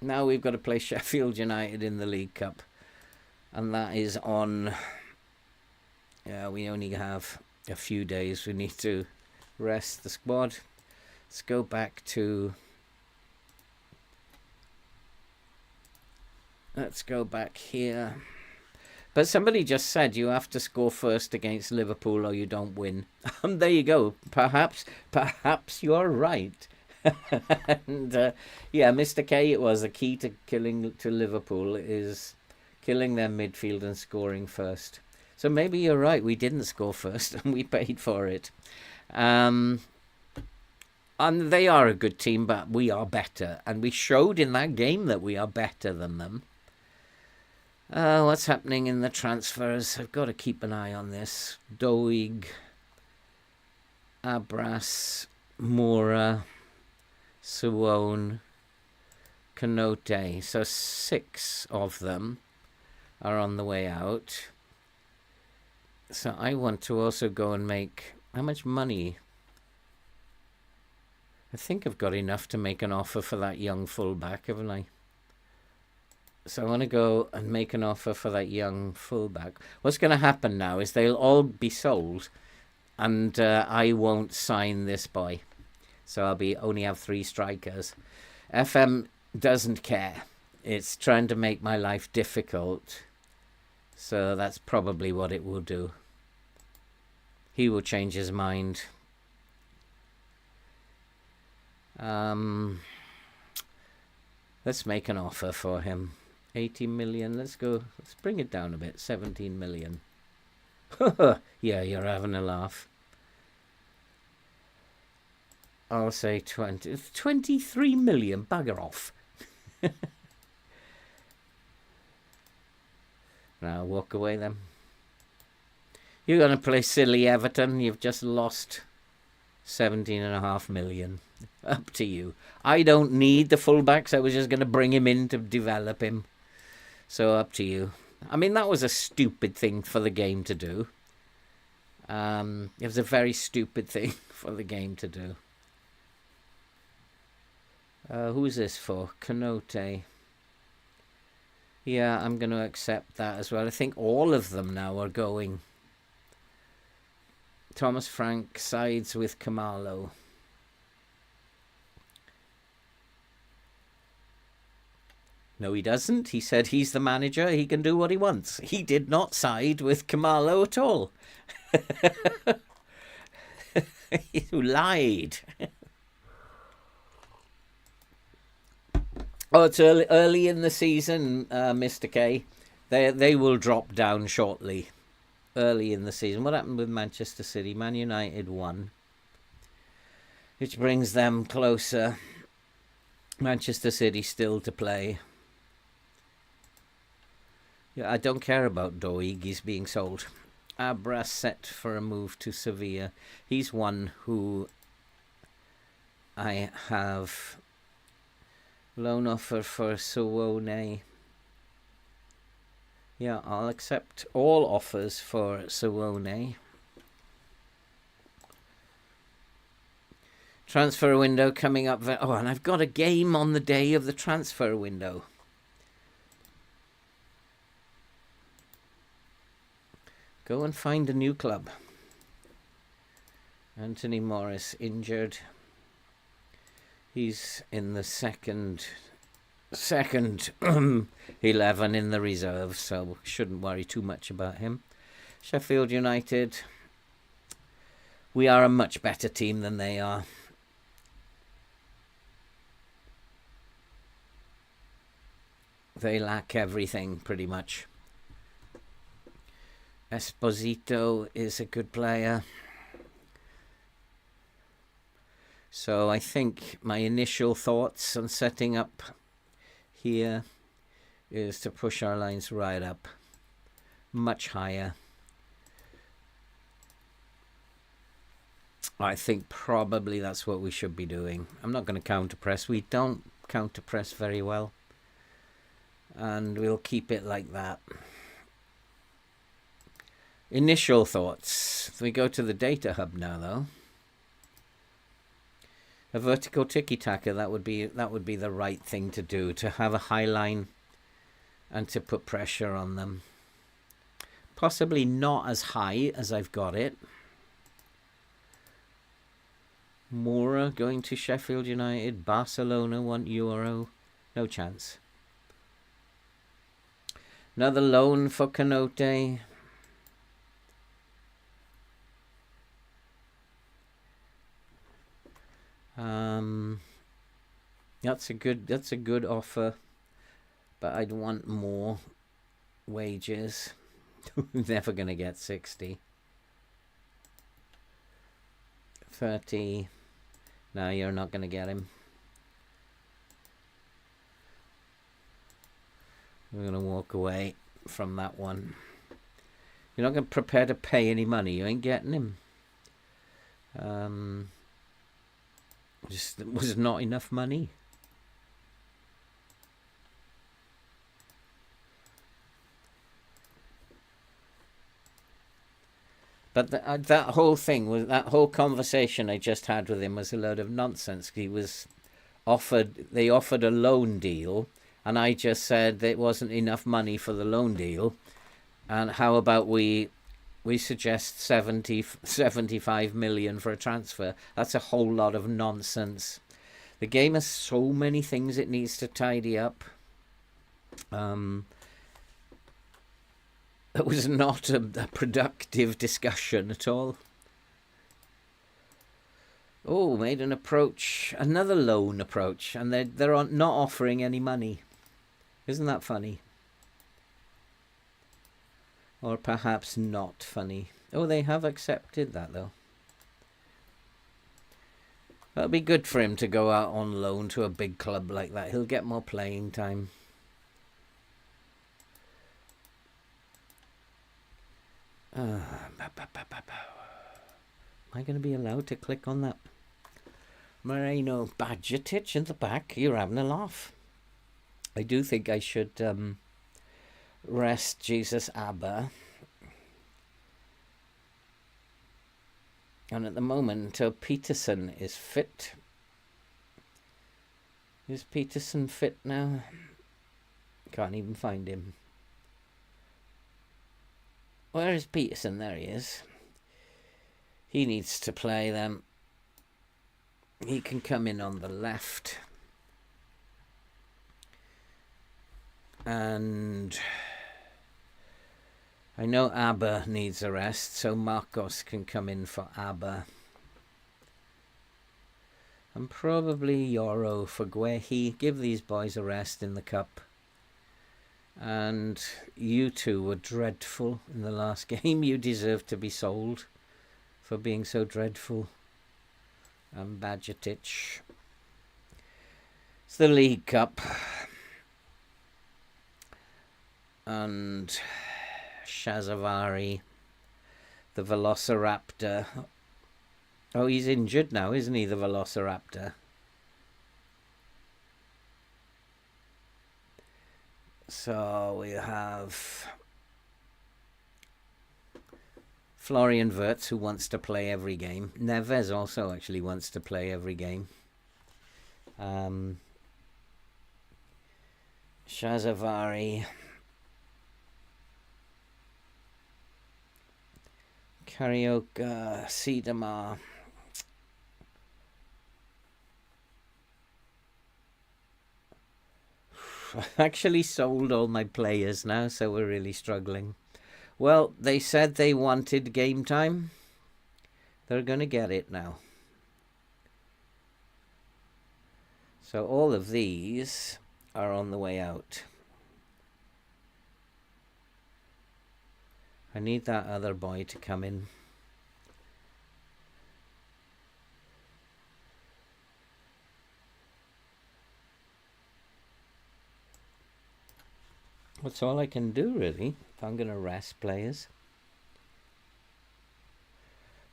Speaker 1: Now we've got to play Sheffield United in the League Cup. And that is on... Yeah, we only have a few days. We need to rest the squad. Let's go back to... Let's go back here. But somebody just said you have to score first against Liverpool or you don't win. There you go. Perhaps you're right. And yeah, Mr. K, it was the key to killing to Liverpool is killing their midfield and scoring first. So maybe you're right. We didn't score first and we paid for it. And they are a good team, but we are better. And we showed in that game that we are better than them. What's happening in the transfers? I've got to keep an eye on this. Doig, Abras, Moura, Suwon, Kanote. So 6 of them are on the way out. So I want to also go and make... How much money? I think I've got enough to make an offer for that young fullback, haven't I? So I want to go and make an offer for that young fullback. What's going to happen now is they'll all be sold and I won't sign this boy. So I'll only have 3 strikers. FM doesn't care. It's trying to make my life difficult. So that's probably what it will do. He will change his mind. Let's make an offer for him. 80 million. Let's bring it down a bit. 17 million. Yeah, you're having a laugh. I'll say 23 million. Bugger off. Now walk away then. You're going to play silly Everton. You've just lost 17.5 million. Up to you. I don't need the fullbacks. I was just going to bring him in to develop him. So up to you. I mean, that was a stupid thing for the game to do. It was a very stupid thing for the game to do. Who is this for? Canote. Yeah, I'm going to accept that as well. I think all of them now are going. Thomas Frank sides with Kamalo. No, he doesn't. He said he's the manager. He can do what he wants. He did not side with Kamalo at all. You lied. Oh, it's early in the season, Mr. K. They will drop down shortly. Early in the season. What happened with Manchester City? Man United won, which brings them closer. Manchester City still to play. Yeah, I don't care about Doig. He's being sold. Abra set for a move to Sevilla. He's one who I have loan offer for Suwone. Yeah, I'll accept all offers for Suwone. Transfer window coming up. Oh, and I've got a game on the day of the transfer window. Go and find a new club. Anthony Morris injured. He's in the second 11 in the reserve, so shouldn't worry too much about him. Sheffield United. We are a much better team than they are. They lack everything, pretty much. Esposito is a good player. So I think my initial thoughts on setting up here is to push our lines right up, much higher. I think probably that's what we should be doing. I'm not going to counter press. We don't counter press very well. And we'll keep it like that. Initial thoughts. We go to the data hub now, though. A vertical tiki-taka, that would be the right thing to do, to have a high line and to put pressure on them. Possibly not as high as I've got it. Moura going to Sheffield United. Barcelona want Euro. No chance. Another loan for Canote. That's a good offer, but I'd want more wages. Never gonna get 60. 30. No, you're not gonna get him. We're gonna walk away from that one. You're not gonna prepare to pay any money. You ain't getting him. Just was not enough money. But that whole thing was, that whole conversation I just had with him was a load of nonsense. They offered a loan deal, and I just said there wasn't enough money for the loan deal, and how about we suggest 75 million for a transfer. That's a whole lot of nonsense. The game has so many things it needs to tidy up. It was not a productive discussion at all. Oh, made an approach, another loan approach, and they're not offering any money. Isn't that funny? Or perhaps not funny. Oh, they have accepted that, though. That'll be good for him to go out on loan to a big club like that. He'll get more playing time. Am I going to be allowed to click on that? Moreno Badgetich in the back. You're having a laugh. I do think I should rest Jesus Abba. And at the moment, until Peterson is fit, Is Peterson fit now? Can't even find him. Where is Peterson? There he is. He needs to play them. He can come in on the left. And I know Abba needs a rest, so Marcos can come in for Abba. And probably Yoro for Guehi. Give these boys a rest in the cup. And you two were dreadful in the last game. You deserve to be sold for being so dreadful. And Badgetich. It's the League Cup. And Shazavari, the Velociraptor. Oh, he's injured now, isn't he, the Velociraptor? So we have Florian Wirtz, who wants to play every game. Neves also actually wants to play every game. Shazavari. Carioca, Sidamar. I've actually sold all my players now, so we're really struggling. Well, they said they wanted game time. They're going to get it now. So all of these are on the way out. I need that other boy to come in. That's all I can do, really, if I'm going to rest players.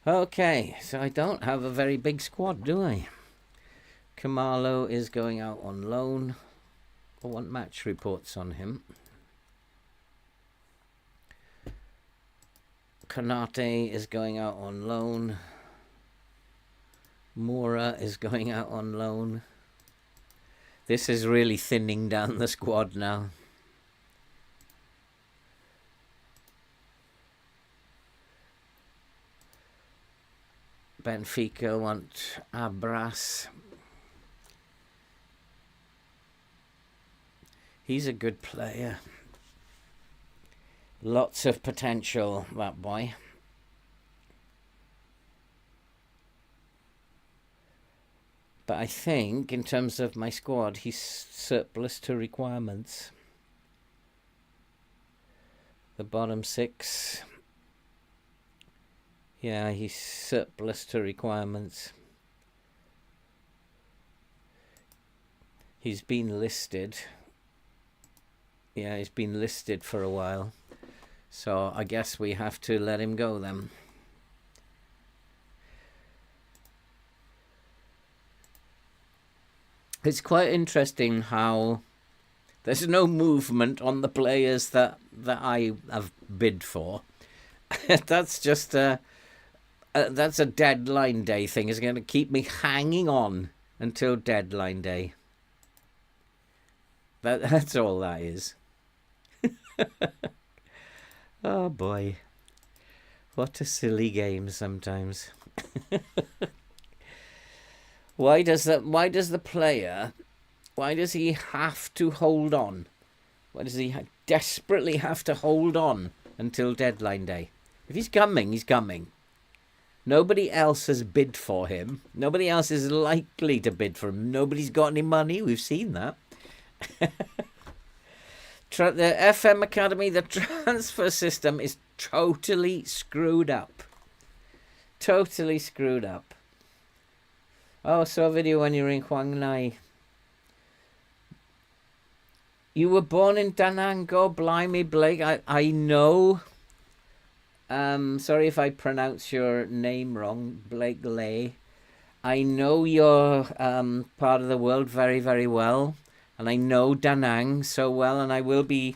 Speaker 1: Okay, so I don't have a very big squad, do I? Kamalo is going out on loan. I want match reports on him. Kanate is going out on loan. Mora is going out on loan. This is really thinning down the squad now. Benfica want Abras. He's a good player. Lots of potential, that boy. But I think, in terms of my squad, he's surplus to requirements. The bottom six. Yeah, he's surplus to requirements. He's been listed. Yeah, he's been listed for a while. So I guess we have to let him go then. It's quite interesting how there's no movement on the players that I have bid for. That's just that's a deadline day thing. It's going to keep me hanging on until deadline day. That's all that is. Oh boy, what a silly game sometimes. Why does the player, why does he have to hold on? Why does he desperately have to hold on until deadline day? If he's coming, he's coming. Nobody else has bid for him. Nobody else is likely to bid for him. Nobody's got any money. We've seen that. The FM Academy, the transfer system is totally screwed up. Totally screwed up. Oh, I saw a video when you were in Huang Nai. You were born in Da Nang. God blimey, Blake. I know. Sorry if I pronounce your name wrong, Blake Lay. I know your part of the world very, very well. And I know Da Nang so well, and I will be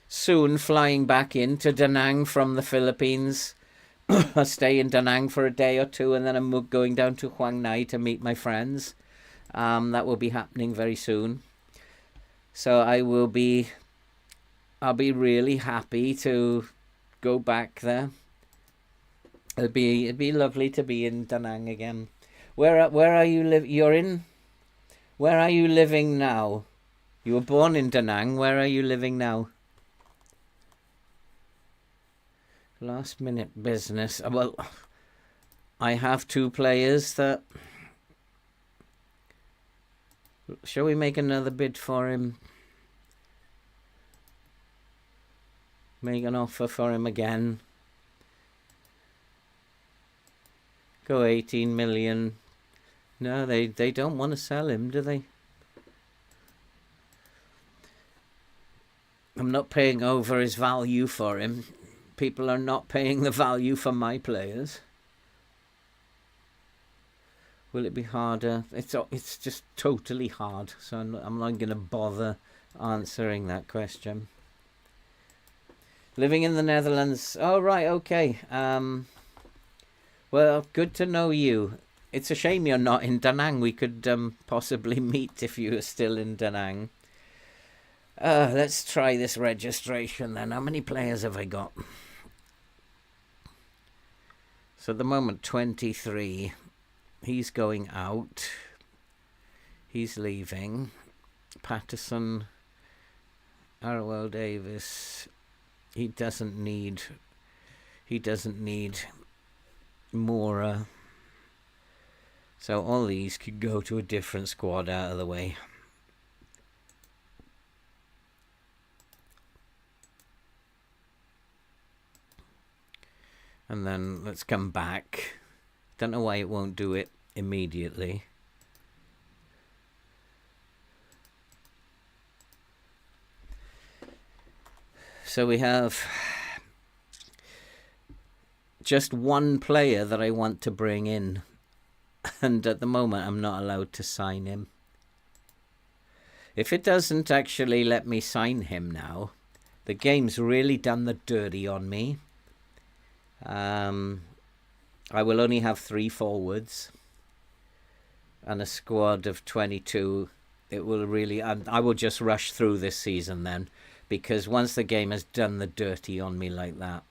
Speaker 1: soon flying back into Da Nang from the Philippines. I'll stay in Da Nang for a day or two, and then I'm going down to Huang Nai to meet my friends. That will be happening very soon. So I'll be really happy to go back there. It'd be lovely to be in Da Nang again. Where are you Where are you living now? You were born in Da Nang. Where are you living now? Last minute business. Well, I have 2 players that... Shall we make another bid for him? Make an offer for him again. Go 18 million. No, they don't want to sell him, do they? I'm not paying over his value for him. People are not paying the value for my players. Will it be harder? It's just totally hard. So I'm not going to bother answering that question. Living in the Netherlands. Oh, right, okay. Well, good to know you. It's a shame you're not in Da Nang. We could possibly meet if you were still in Da Nang. Let's try this registration then. How many players have I got? So at the moment, 23. He's going out. He's leaving. Patterson. Arwell Davis. He doesn't need more. So all these could go to a different squad out of the way. And then let's come back. Don't know why it won't do it immediately. So we have just 1 player that I want to bring in. And at the moment, I'm not allowed to sign him. If it doesn't actually let me sign him now, the game's really done the dirty on me. I will only have 3 forwards and a squad of 22. It will really... I will just rush through this season then, because once the game has done the dirty on me like that,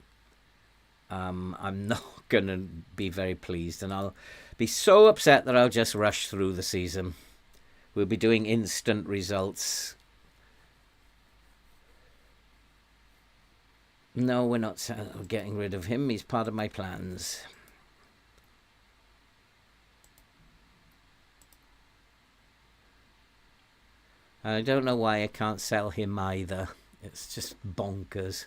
Speaker 1: I'm not going to be very pleased, and I'll be so upset that I'll just rush through the season. We'll be doing instant results. No, we're not getting rid of him. He's part of my plans. I don't know why I can't sell him either. It's just bonkers.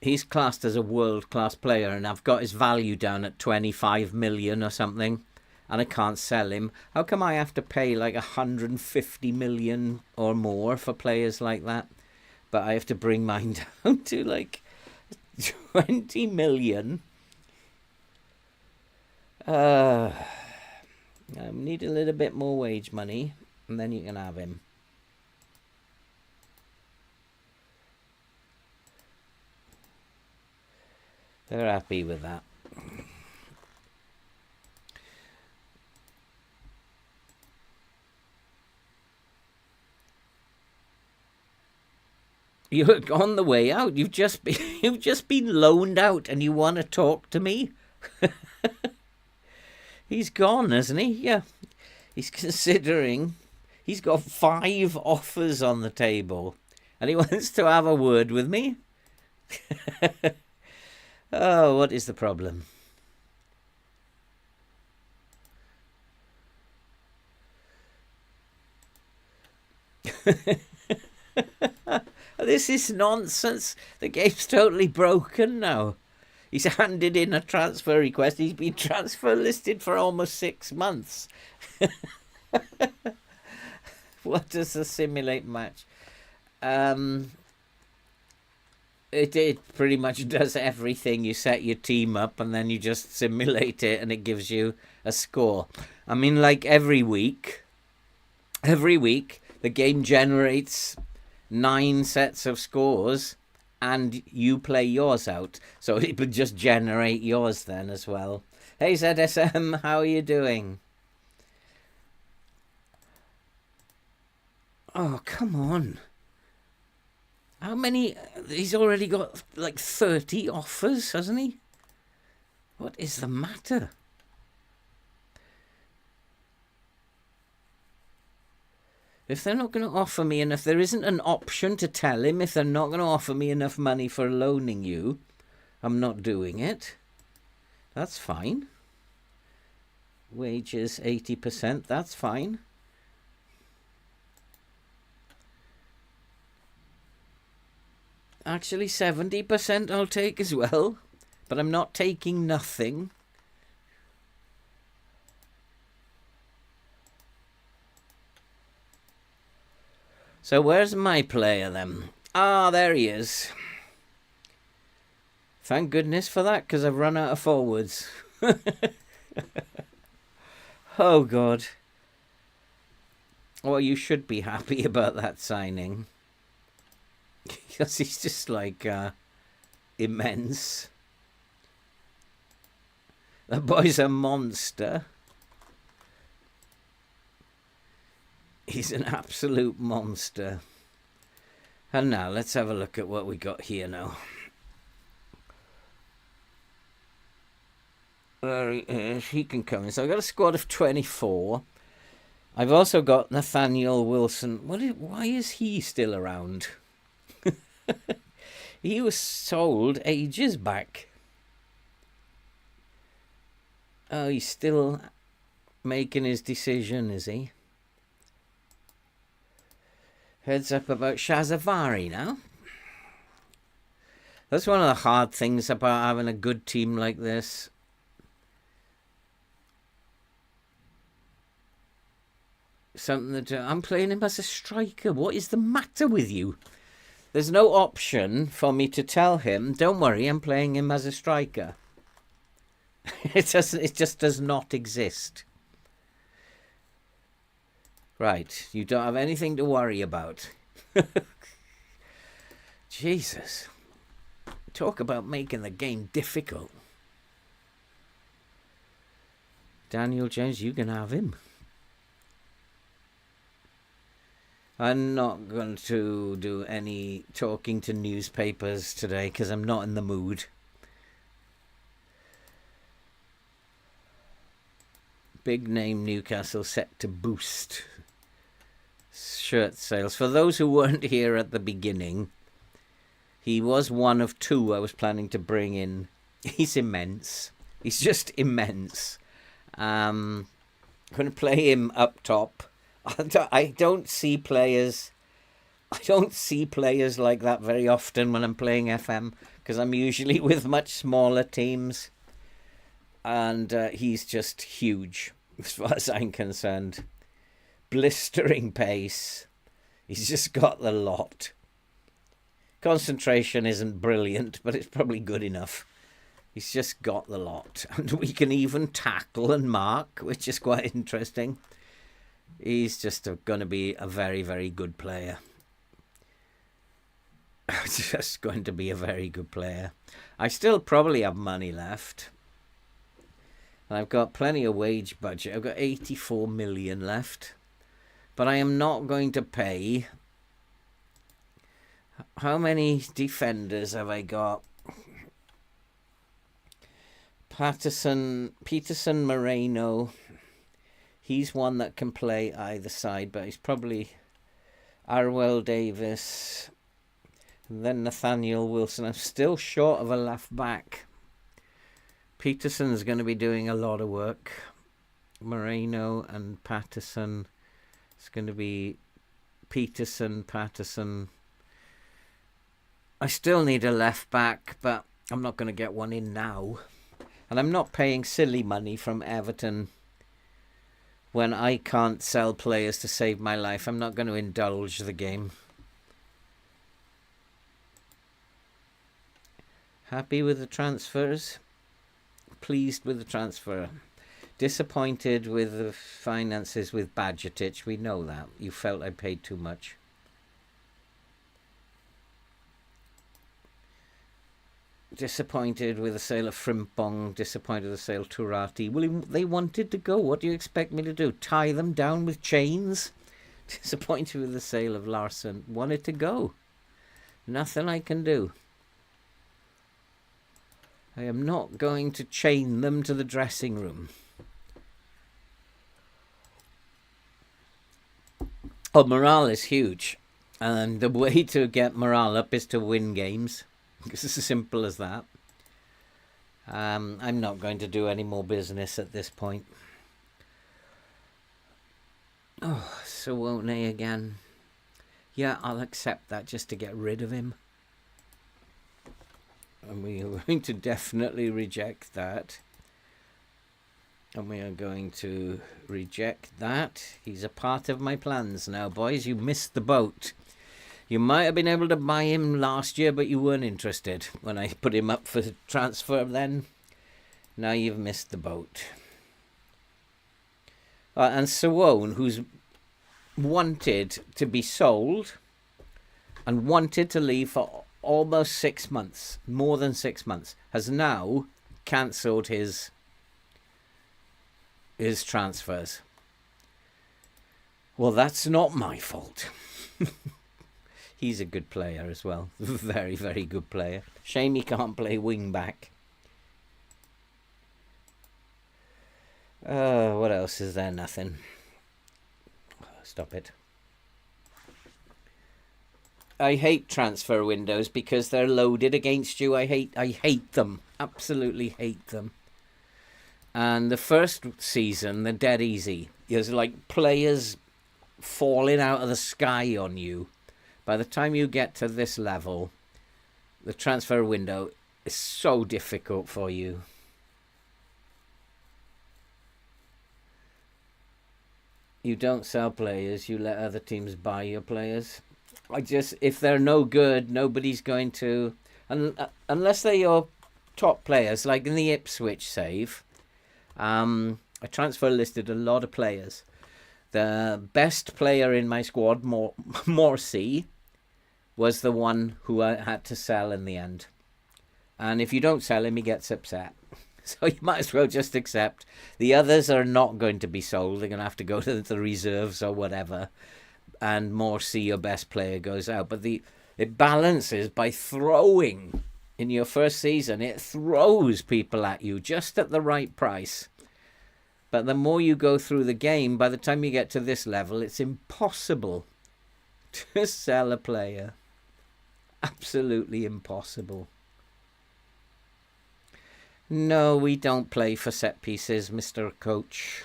Speaker 1: He's classed as a world-class player, and I've got his value down at 25 million or something, and I can't sell him. How come I have to pay like 150 million or more for players like that? But I have to bring mine down to like 20 million. I need a little bit more wage money, and then you can have him. They're happy with that. You're on the way out. You've just been loaned out, and you want to talk to me? He's gone, hasn't he? Yeah. He's considering. He's got 5 offers on the table, and he wants to have a word with me. Oh, what is the problem? This is nonsense. The game's totally broken now. He's handed in a transfer request. He's been transfer listed for almost 6 months. What does the simulate match? It pretty much does everything. You set your team up and then you just simulate it and it gives you a score. I mean, like every week the game generates 9 sets of scores and you play yours out. So it would just generate yours then as well. Hey ZSM, how are you doing? Oh, come on. How many? He's already got like 30 offers, hasn't he? What is the matter? If they're not going to offer me enough, there isn't an option to tell him if they're not going to offer me enough money for loaning you, I'm not doing it. That's fine. Wages 80%, that's fine. Actually, 70% I'll take as well, but I'm not taking nothing. So where's my player then? Ah, there he is. Thank goodness for that, because I've run out of forwards. Oh, God. Well, you should be happy about that signing. Because he's just like immense. The boy's a monster. He's an absolute monster. And now let's have a look at what we got here now. There he is. He can come in. So I've got a squad of 24. I've also got Nathaniel Wilson. Why is he still around? He was sold ages back. Oh, he's still making his decision, is he? Heads up about Shazavari now. That's one of the hard things about having a good team like this. Something that I'm playing him as a striker. What is the matter with you? There's no option for me to tell him, don't worry, I'm playing him as a striker. It just does not exist. Right, you don't have anything to worry about. Jesus. Talk about making the game difficult. Daniel James, you can have him. I'm not going to do any talking to newspapers today because I'm not in the mood. Big name Newcastle set to boost shirt sales. For those who weren't here at the beginning, he was one of two I was planning to bring in. He's immense. He's just immense. I'm going to play him up top. I don't see players like that very often when I'm playing FM because I'm usually with much smaller teams, and he's just huge as far as I'm concerned. Blistering pace. He's just got the lot. Concentration isn't brilliant, but it's probably good enough. He's just got the lot, and we can even tackle and mark, which is quite interesting. He's just going to be a very, very good player. Just going to be a very good player. I still probably have money left. And I've got plenty of wage budget. I've got 84 million left. But I am not going to pay. How many defenders have I got? Peterson, Moreno. He's one that can play either side, but he's probably Arwell Davis. And then Nathaniel Wilson. I'm still short of a left back. Peterson's going to be doing a lot of work. Moreno and Patterson. It's going to be Peterson, Patterson. I still need a left back, but I'm not going to get one in now. And I'm not paying silly money from Everton when I can't sell players to save my life. I'm not going to indulge the game. Happy with the transfers? Pleased with the transfer. Disappointed with the finances with Badgetich. We know that. You felt I paid too much. Disappointed with the sale of Frimpong. Disappointed with the sale of Turati. Well, they wanted to go. What do you expect me to do? Tie them down with chains? Disappointed with the sale of Larsson. Wanted to go. Nothing I can do. I am not going to chain them to the dressing room. Oh, morale is huge. And the way to get morale up is to win games. It's as simple as that. I'm not going to do any more business at this point. Oh, Sowone again. Yeah, I'll accept that just to get rid of him. And we are going to definitely reject that. And we are going to reject that. He's a part of my plans now, boys. You missed the boat. You might have been able to buy him last year, but you weren't interested when I put him up for transfer then. Now you've missed the boat. And Sowone, who's wanted to be sold and wanted to leave for almost 6 months, more than 6 months, has now cancelled his transfers. Well, that's not my fault. He's a good player as well. Very, very good player. Shame he can't play wing back. What else is there? Nothing. Stop it. I hate transfer windows because they're loaded against you. I hate them. Absolutely hate them. And the first season, they're dead easy. There's like players falling out of the sky on you. By the time you get to this level, the transfer window is so difficult for you. You don't sell players, you let other teams buy your players. If they're no good, nobody's going to, unless they're your top players, like in the Ipswich save. I transfer listed a lot of players. The best player in my squad, Morsi, was the one who I had to sell in the end. And if you don't sell him, he gets upset. So you might as well just accept. The others are not going to be sold. They're going to have to go to the reserves or whatever. And Morsi, your best player, goes out. But it balances by throwing. In your first season, it throws people at you just at the right price. But the more you go through the game, by the time you get to this level, it's impossible to sell a player. Absolutely impossible. No, we don't play for set pieces, Mr. Coach.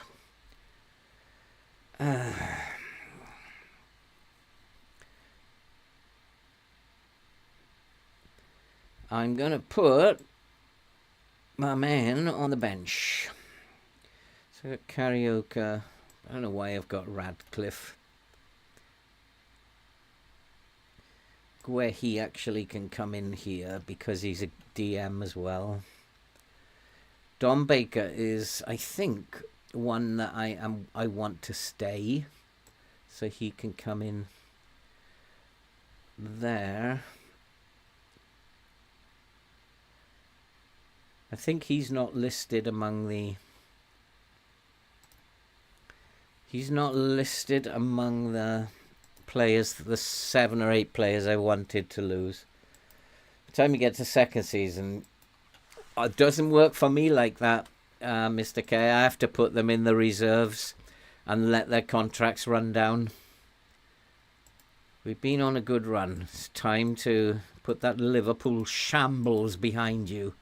Speaker 1: I'm going to put my man on the bench. So Karaoke. I don't know why I've got Radcliffe. Where he actually can come in here because he's a DM as well. Don Baker is, I think, one that I want to stay. So he can come in there. I think he's not listed among the... He's not listed among the players, the 7 or 8 players I wanted to lose. By the time you get to second season, it doesn't work for me like that, Mr. K. I have to put them in the reserves and let their contracts run down. We've been on a good run. It's time to put that Liverpool shambles behind you.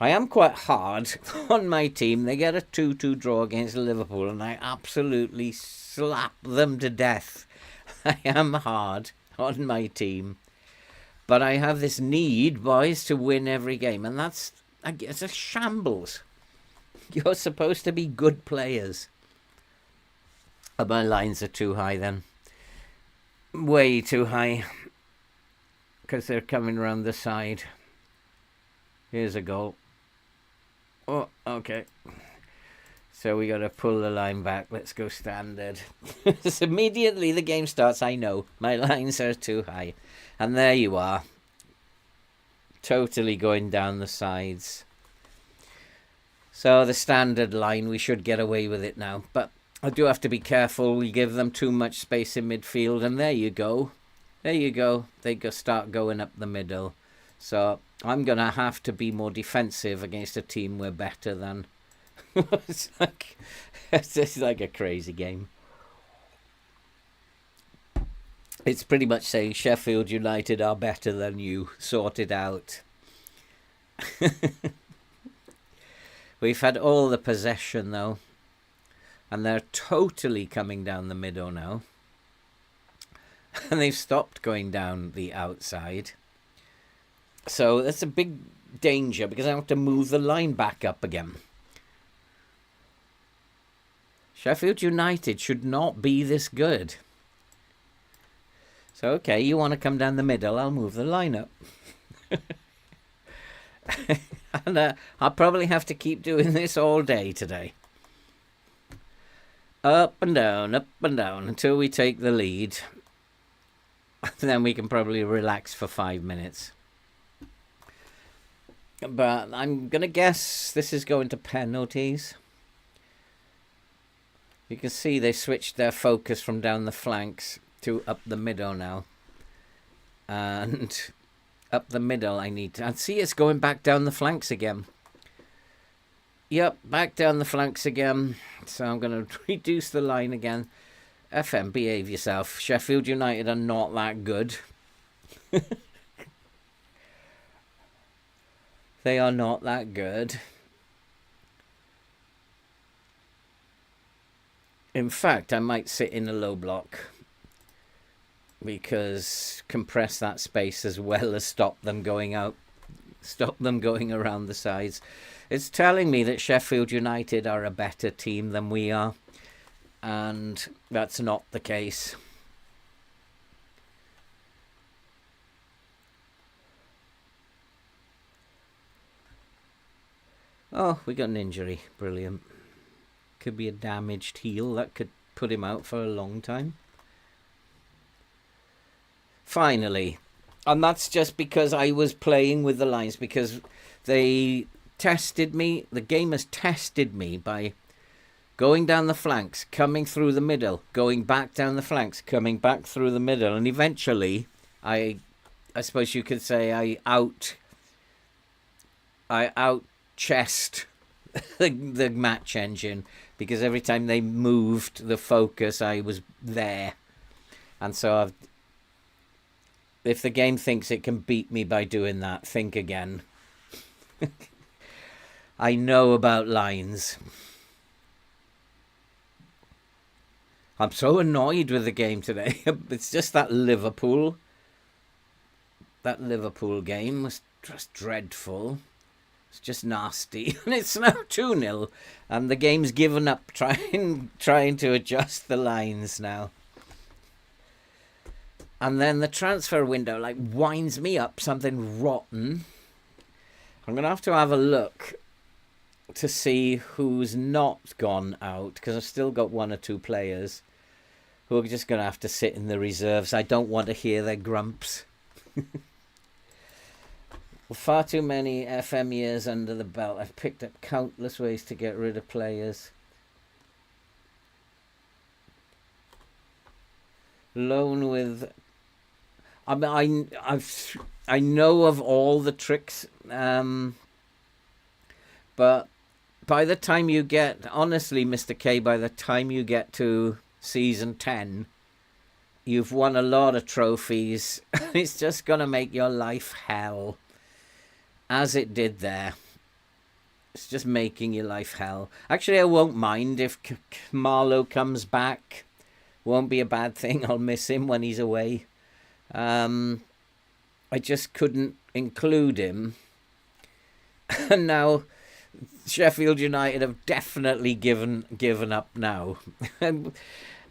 Speaker 1: I am quite hard on my team. They get a 2-2 draw against Liverpool and I absolutely slap them to death. I am hard on my team. But I have this need, boys, to win every game. And it's a shambles. You're supposed to be good players. Oh, my lines are too high then. Way too high. Because they're coming around the side. Here's a goal. Oh, okay. So we got to pull the line back. Let's go standard. So immediately the game starts, I know. My lines are too high. And there you are. Totally going down the sides. So the standard line, we should get away with it now. But I do have to be careful. We give them too much space in midfield, and there you go. There you go. They start going up the middle. So I'm going to have to be more defensive against a team we're better than. it's just like a crazy game. It's pretty much saying Sheffield United are better than you. Sort it out. We've had all the possession, though. And they're totally coming down the middle now. And they've stopped going down the outside. So that's a big danger because I have to move the line back up again. Sheffield United should not be this good. So, okay, you want to come down the middle, I'll move the line up. And I'll probably have to keep doing this all day today. Up and down until we take the lead. Then we can probably relax for 5 minutes. But I'm going to guess this is going to penalties. You can see they switched their focus from down the flanks to up the middle now. And up the middle I need to... And see, it's going back down the flanks again. Yep, back down the flanks again. So I'm going to reduce the line again. FM, behave yourself. Sheffield United are not that good. They are not that good. In fact, I might sit in a low block. Because compress that space as well as stop them going out. Stop them going around the sides. It's telling me that Sheffield United are a better team than we are. And that's not the case. Oh, we got an injury. Brilliant. Could be a damaged heel. That could put him out for a long time. Finally. And that's just because I was playing with the lines. Because they tested me. The game has tested me by going down the flanks, coming through the middle, going back down the flanks, coming back through the middle. And eventually, I suppose you could say I out-chessed the match engine. Because every time they moved the focus, I was there. And so if the game thinks it can beat me by doing that, think again. I know about lines. I'm so annoyed with the game today. It's just that Liverpool game was just dreadful. It's just nasty. And it's now 2-0. And the game's given up trying to adjust the lines now. And then the transfer window winds me up something rotten. I'm going to have a look to see who's not gone out. Because I've still got 1 or 2 players who are just going to have to sit in the reserves. I don't want to hear their grumps. Far too many FM years under the belt. I've picked up countless ways to get rid of players. Loan with... I know of all the tricks, but by the time you get... Honestly, Mr. K, by the time you get to season 10, you've won a lot of trophies. It's just going to make your life hell. As it did there. It's just making your life hell. Actually, I won't mind if Marlowe comes back. Won't be a bad thing. I'll miss him when he's away. I just couldn't include him. And now Sheffield United have definitely given up now.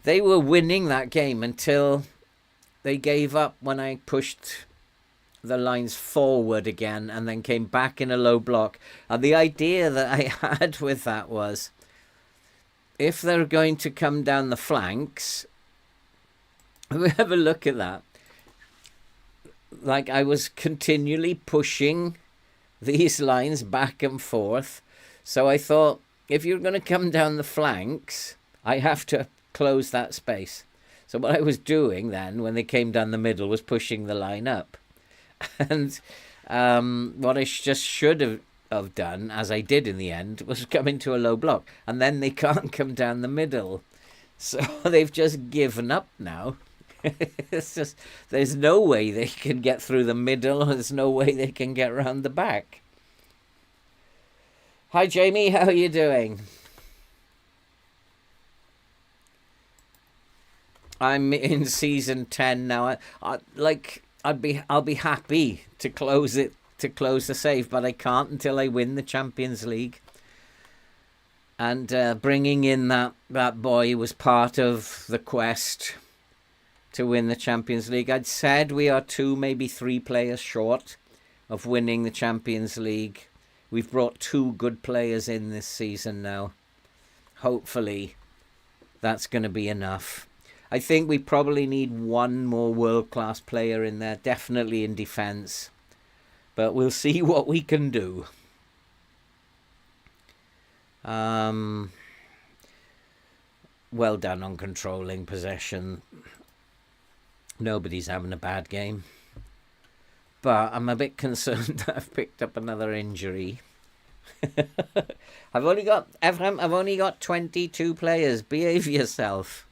Speaker 1: They were winning that game until they gave up when I pushed the lines forward again and then came back in a low block. And the idea that I had with that was, if they're going to come down the flanks, have a look at that. I was continually pushing these lines back and forth. So I thought, if you're going to come down the flanks, I have to close that space. So what I was doing then, when they came down the middle, was pushing the line up. And what I just should have done, as I did in the end, was come into a low block. And then they can't come down the middle. So they've just given up now. It's just, there's no way they can get through the middle. There's no way they can get round the back. Hi, Jamie. How are you doing? I'm in season 10 now. I'll be happy to close the save, but I can't until I win the Champions League. And bringing in that boy was part of the quest to win the Champions League. I'd said we are 2, maybe 3 players short of winning the Champions League. We've brought 2 good players in this season now. Hopefully that's going to be enough. I think we probably need 1 more world-class player in there, definitely in defence. But we'll see what we can do. Well done on controlling possession. Nobody's having a bad game. But I'm a bit concerned that I've picked up another injury. I've only got 22 players. Behave yourself.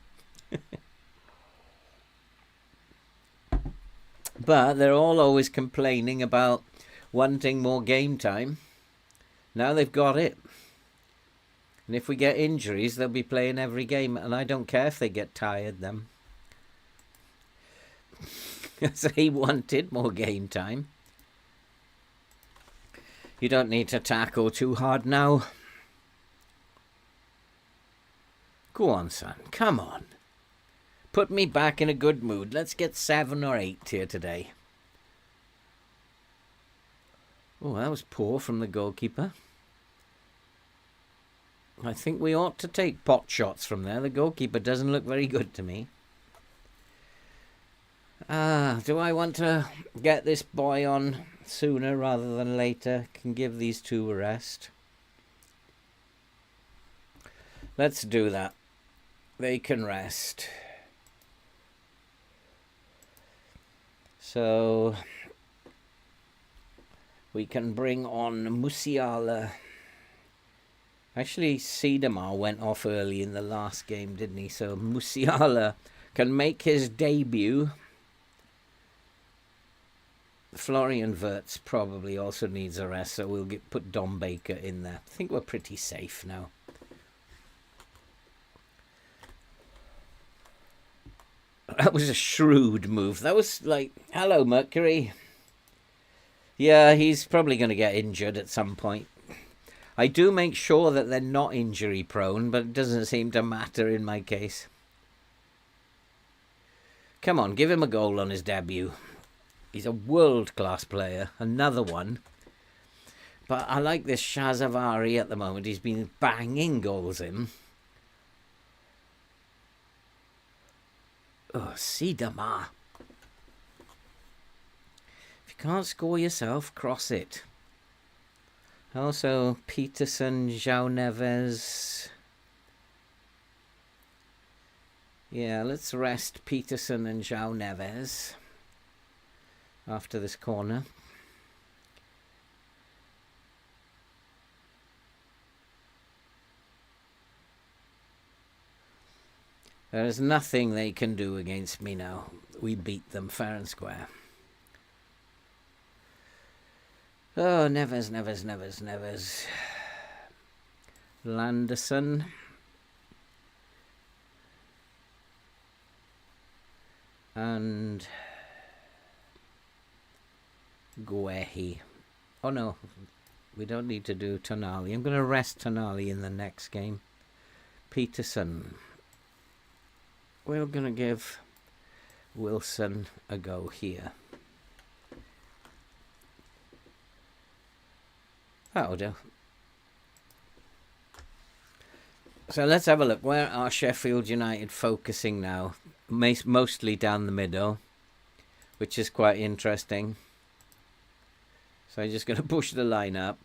Speaker 1: But they're all always complaining about wanting more game time. Now they've got it. And if we get injuries, they'll be playing every game. And I don't care if they get tired, them. Because they wanted more game time. You don't need to tackle too hard now. Go on, son. Come on. Put me back in a good mood. Let's get 7 or 8 here today. Oh, that was poor from the goalkeeper. I think we ought to take pot shots from there. The goalkeeper doesn't look very good to me. Do I want to get this boy on sooner rather than later? Can give these 2 a rest. Let's do that. They can rest. So we can bring on Musiala. Actually, Siedemar went off early in the last game, didn't he? So Musiala can make his debut. Florian Wirtz probably also needs a rest, so we'll put Dom Baker in there. I think we're pretty safe now. That was a shrewd move. That was like, hello, Mercury. Yeah, he's probably going to get injured at some point. I do make sure that they're not injury prone, but it doesn't seem to matter in my case. Come on, give him a goal on his debut. He's a world-class player. Another one. But I like this Shazavari at the moment. He's been banging goals in. Oh, Siedemar. If you can't score yourself, cross it. Also, Peterson, João Neves. Yeah, let's rest Peterson and João Neves after this corner. There's nothing they can do against me now. We beat them fair and square. Oh, Neves. Landerson. And Guehi. Oh no, we don't need to do Tonali. I'm going to rest Tonali in the next game. Peterson. We're going to give Wilson a go here. That'll do. So let's have a look. Where are Sheffield United focusing now? Mostly down the middle, which is quite interesting. So I'm just going to push the line up.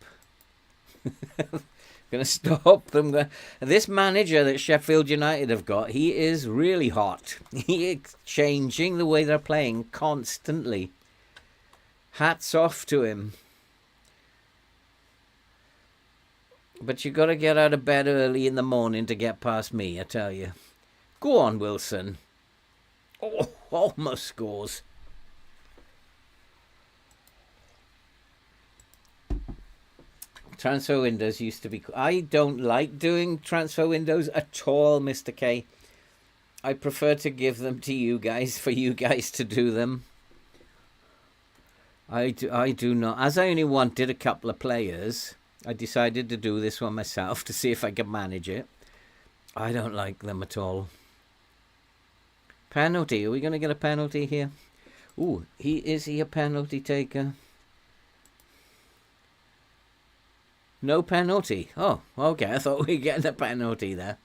Speaker 1: Going to stop them. This manager that Sheffield United have got, he is really hot. He is changing the way they're playing constantly. Hats off to him. But you got to get out of bed early in the morning to get past me, I tell you. Go on, Wilson. Oh, almost scores. Transfer windows used to be... I don't like doing transfer windows at all, Mr. K. I prefer to give them to you guys, for you guys to do them. I do not. As I only wanted a couple of players, I decided to do this one myself to see if I could manage it. I don't like them at all. Penalty. Are we going to get a penalty here? Ooh, is he a penalty taker? No penalty. Oh, okay. I thought we'd get the penalty there.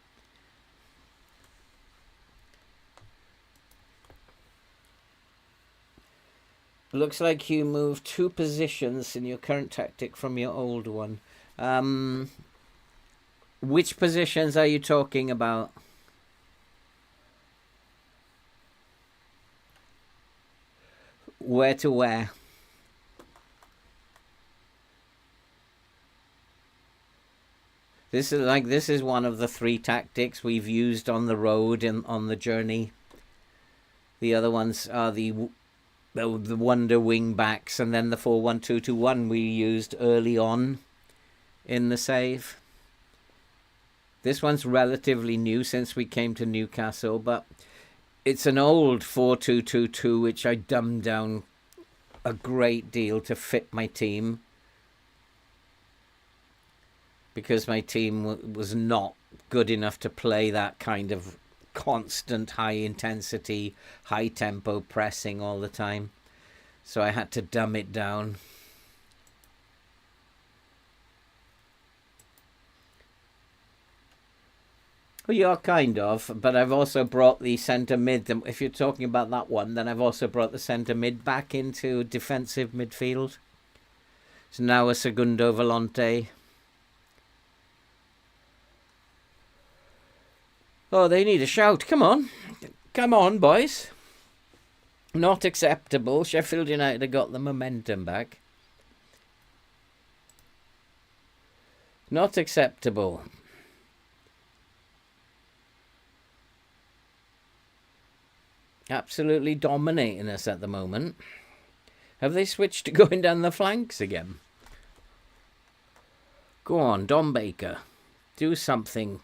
Speaker 1: Looks like you moved 2 positions in your current tactic from your old one. Which positions are you talking about? Where to where? This is one of the 3 tactics we've used on the road and on the journey. The other ones are the wonder wing backs, and then the 4-1-2-2-1 we used early on in the save. This one's relatively new since we came to Newcastle, but it's an old 4-2-2-2 which I dumbed down a great deal to fit my team, because my team was not good enough to play that kind of constant high intensity, high tempo pressing all the time. So I had to dumb it down. Well, you're kind of, but I've also brought the centre mid. If you're talking about that one, then I've also brought the centre mid back into defensive midfield. So now a segundo volante. Oh, they need a shout. Come on. Come on, boys. Not acceptable. Sheffield United have got the momentum back. Not acceptable. Absolutely dominating us at the moment. Have they switched to going down the flanks again? Go on, Don Baker. Do something.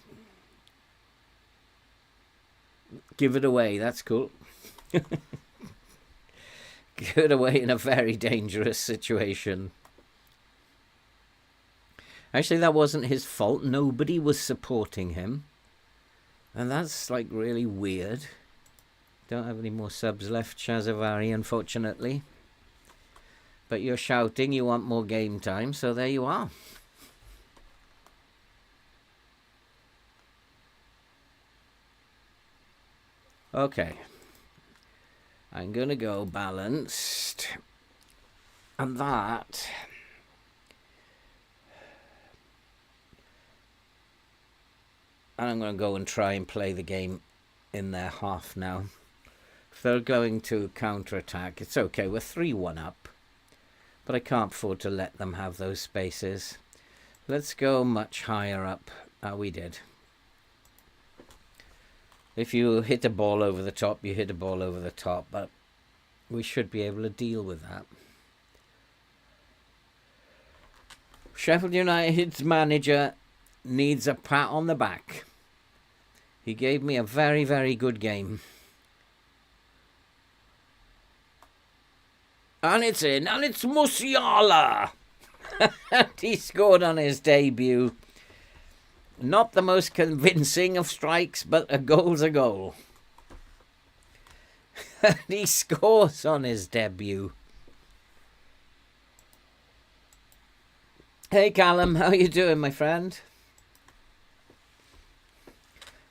Speaker 1: Give it away. That's cool. Give it away in a very dangerous situation. Actually, that wasn't his fault. Nobody was supporting him. And that's like really weird. Don't have any more subs left, Shazavari, unfortunately. But you're shouting you want more game time, so there you are. Okay. I'm going to go balanced. And that... And I'm going to go and try and play the game in their half now. If they're going to counter-attack, it's okay. We're 3-1 up. But I can't afford to let them have those spaces. Let's go much higher up. We did. If you hit a ball over the top, you hit a ball over the top. But we should be able to deal with that. Sheffield United's manager needs a pat on the back. He gave me a very, very good game. And it's in, and it's Musiala. He scored on his debut. Not the most convincing of strikes, but a goal's a goal. And he scores on his debut. Hey Callum, how you doing, my friend?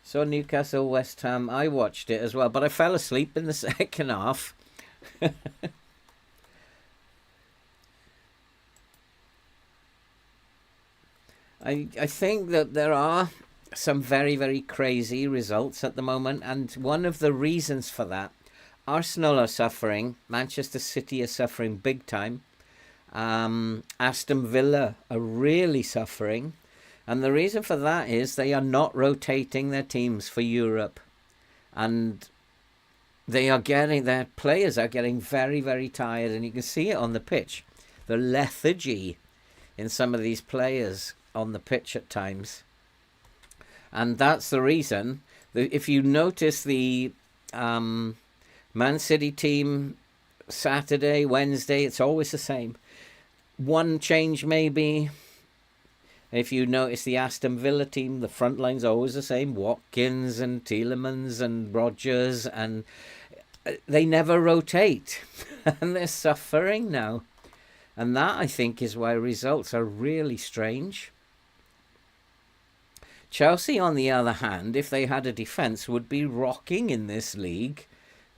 Speaker 1: So Newcastle, West Ham, I watched it as well, but I fell asleep in the second half. I think that there are some very, very crazy results at the moment, and one of the reasons for that, Arsenal are suffering, Manchester City are suffering big time, Aston Villa are really suffering, and the reason for that is they are not rotating their teams for Europe, and their players are getting very, very tired, and you can see it on the pitch, the lethargy in some of these players on the pitch at times. And that's the reason that if you notice the Man City team Saturday, Wednesday, it's always the same. One change maybe. If you notice the Aston Villa team, the front line's always the same. Watkins and Tielemans and Rodgers, and they never rotate. And they're suffering now. And that, I think, is why results are really strange. Chelsea, on the other hand, if they had a defence, would be rocking in this league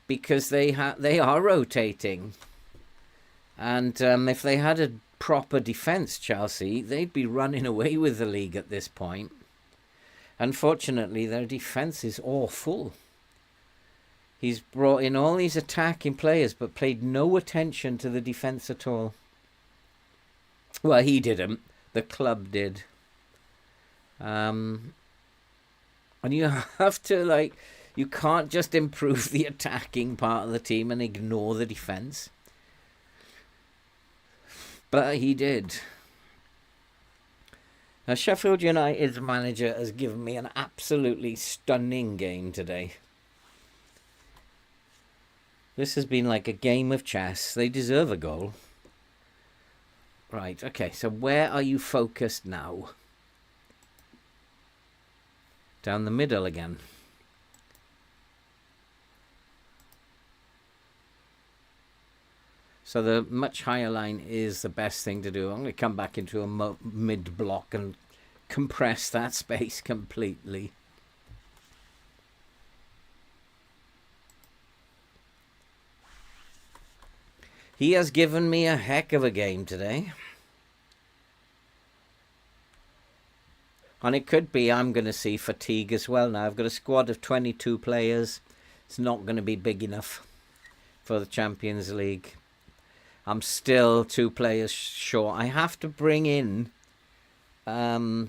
Speaker 1: because they are rotating. And if they had a proper defence, Chelsea, they'd be running away with the league at this point. Unfortunately, their defence is awful. He's brought in all these attacking players but paid no attention to the defence at all. Well, he didn't. The club did. And you have to, you can't just improve the attacking part of the team and ignore the defence. But he did. Now, Sheffield United's manager has given me an absolutely stunning game today. This has been like a game of chess. They deserve a goal. Right, okay, so where are you focused now? Down the middle again. So the much higher line is the best thing to do. I'm going to come back into a mid-block and compress that space completely. He has given me a heck of a game today. And it could be I'm going to see fatigue as well now. I've got a squad of 22 players. It's not going to be big enough for the Champions League. I'm still 2 players short. I have to bring in homegrown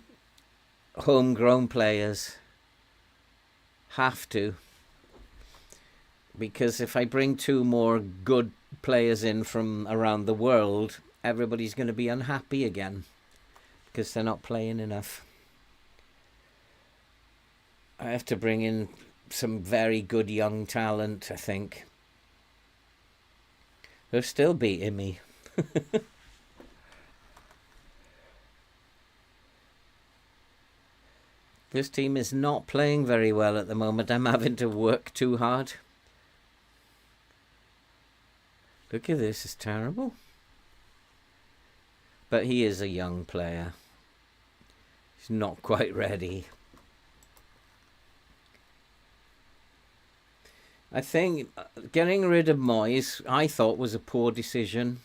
Speaker 1: players. Have to. Because if I bring 2 more good players in from around the world, everybody's going to be unhappy again. Because they're not playing enough. I have to bring in some very good young talent, I think. They're still beating me. This team is not playing very well at the moment. I'm having to work too hard. Look at this, it's terrible. But he is a young player. He's not quite ready. I think getting rid of Moyes, I thought, was a poor decision.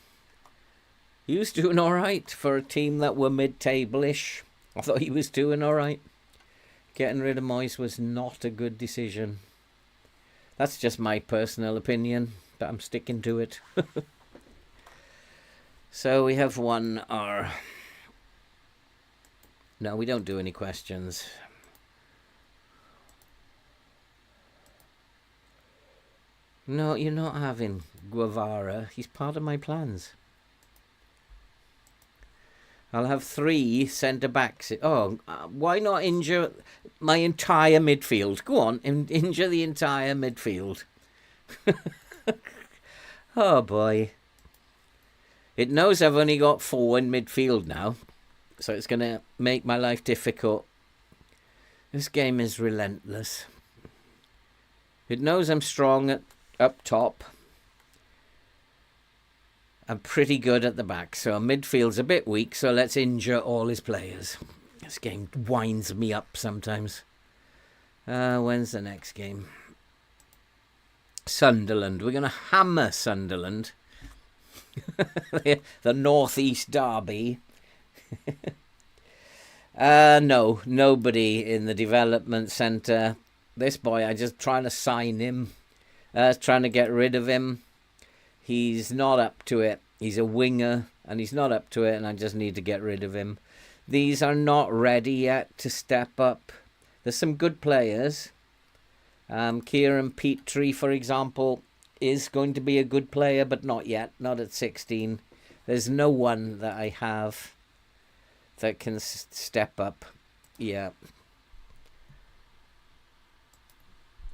Speaker 1: He was doing all right for a team that were mid-table-ish. I thought he was doing all right. Getting rid of Moyes was not a good decision. That's just my personal opinion, but I'm sticking to it. So we have won our... No, we don't do any questions. No, you're not having Guevara. He's part of my plans. I'll have 3 centre-backs. Oh, why not injure my entire midfield? Go on, injure the entire midfield. Oh, boy. It knows I've only got 4 in midfield now, so it's going to make my life difficult. This game is relentless. It knows I'm strong up top. I'm pretty good at the back, so midfield's a bit weak, so let's injure all his players. This game winds me up sometimes. When's the next game? Sunderland. We're going to hammer Sunderland. The North East derby. No, nobody in the development centre. This boy, I just trying to sign him, trying to get rid of him. He's not up to it. He's a winger, and he's not up to it, and I just need to get rid of him. These are not ready yet to step up. There's some good players. Kieran Petrie, for example, is going to be a good player, but not yet, not at 16. There's no one that I have that can step up. Yeah.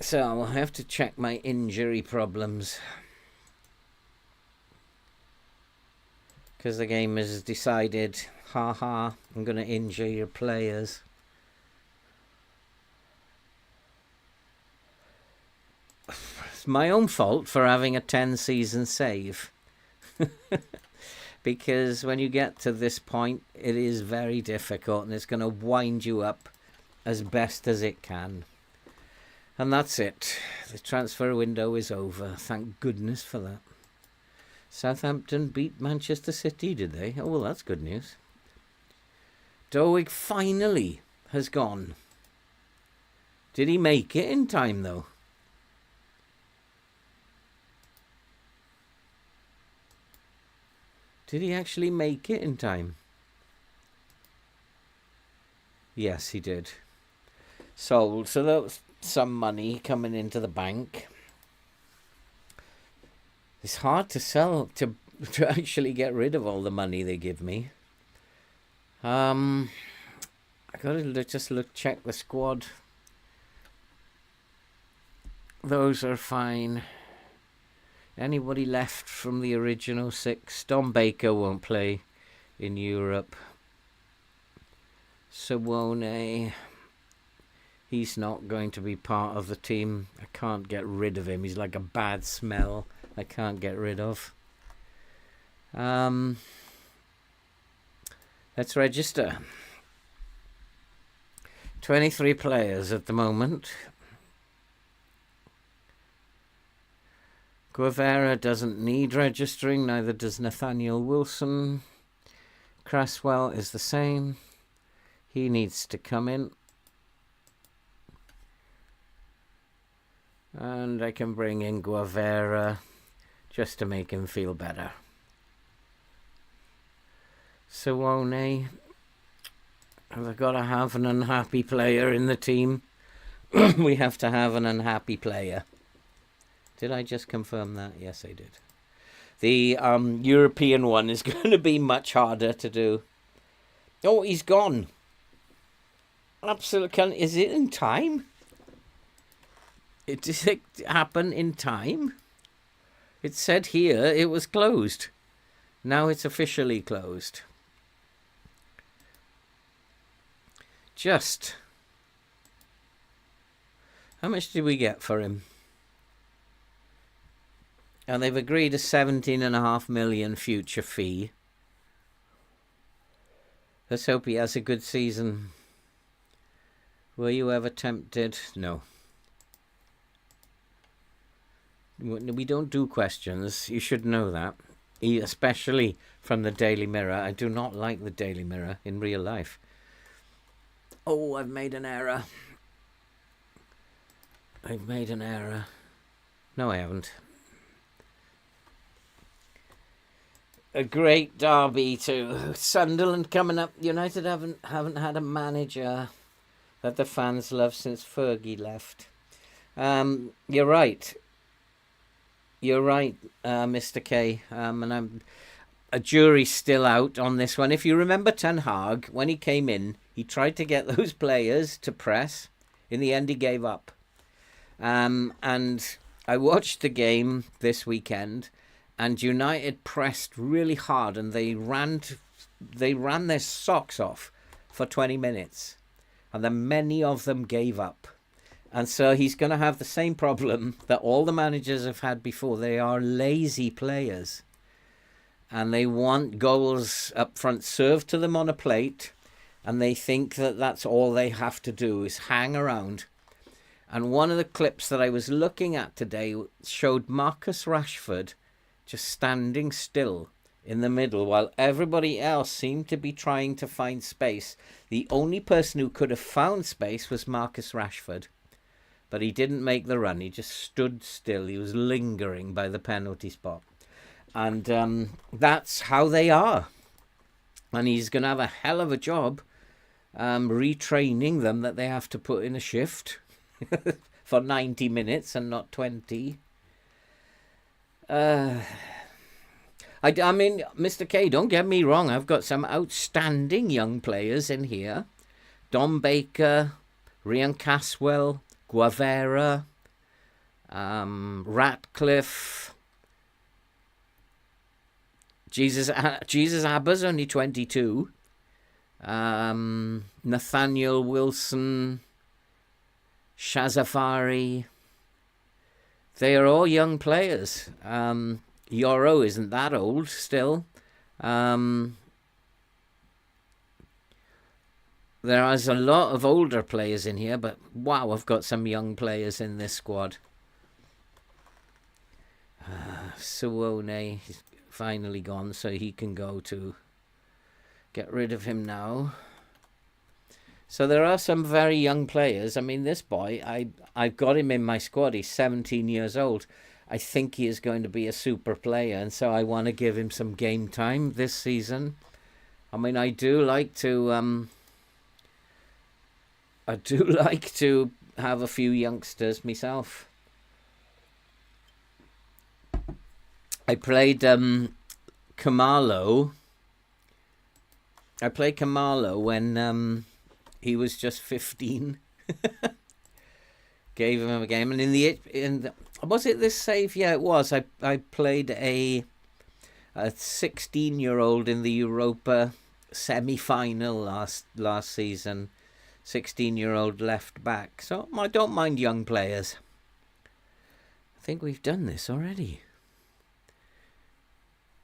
Speaker 1: So I'll have to check my injury problems, because the game has decided, haha, I'm going to injure your players. It's my own fault for having a 10-season save. Because when you get to this point, it is very difficult, and it's going to wind you up as best as it can. And that's it. The transfer window is over. Thank goodness for that. Southampton beat Manchester City, did they? Oh, well, that's good news. Doig finally has gone. Did he make it in time, though? Did he actually make it in time? Yes, he did. Sold. So that was some money coming into the bank. It's hard to sell, to actually get rid of all the money they give me. I gotta just check the squad. Those are fine. Anybody left from the original 6? Don Baker won't play in Europe. Sawone, he's not going to be part of the team. I can't get rid of him. He's like a bad smell I can't get rid of. Let's register. 23 players at the moment. Guevara doesn't need registering, neither does Nathaniel Wilson. Cresswell is the same. He needs to come in. And I can bring in Guevara just to make him feel better. Sawone. I've got to have an unhappy player in the team. We have to have an unhappy player. Did I just confirm that? Yes, I did. The European one is going to be much harder to do. Oh, he's gone. Absolutely. Is it in time? Did it happen in time? It said here it was closed. Now it's officially closed. Just. How much did we get for him? And they've agreed a 17.5 million future fee. Let's hope he has a good season. Were you ever tempted? No. We don't do questions. You should know that. Especially from the Daily Mirror. I do not like the Daily Mirror in real life. Oh, I've made an error. I've made an error. No, I haven't. A great derby too. Sunderland coming up. United haven't had a manager that the fans love since Fergie left. You're right. You're right, Mr. K. And a jury's still out on this one. If you remember Ten Hag, when he came in, he tried to get those players to press. In the end, he gave up. And I watched the game this weekend. And United pressed really hard, and they ran their socks off for 20 minutes. And then many of them gave up. And so he's going to have the same problem that all the managers have had before. They are lazy players. And they want goals up front served to them on a plate. And they think that that's all they have to do is hang around. And one of the clips that I was looking at today showed Marcus Rashford just standing still in the middle while everybody else seemed to be trying to find space. The only person who could have found space was Marcus Rashford, but he didn't make the run. He just stood still. He was lingering by the penalty spot. And that's how they are. And he's going to have a hell of a job retraining them that they have to put in a shift for 90 minutes and not 20. I mean, Mr. K, don't get me wrong. I've got some outstanding young players in here. Don Baker, Ryan Caswell, Guevara, Ratcliffe. Jesus Abba's only 22. Nathaniel Wilson, Shazafari. They are all young players. Yoro isn't that old still. There is a lot of older players in here, but wow, I've got some young players in this squad. Suone, he's finally gone, so he can go to get rid of him now. So there are some very young players. I mean, this boy, I've got him in my squad. He's 17 years old. I think he is going to be a super player, and so I want to give him some game time this season. I mean, I do like to have a few youngsters myself. I played Kamalo. I played Kamalo when he was just 15. Gave him a game, and in the was it this save? Yeah, it was. I played a 16-year-old in the Europa semi-final last season. 16-year-old left back. So I don't mind young players. I think we've done this already.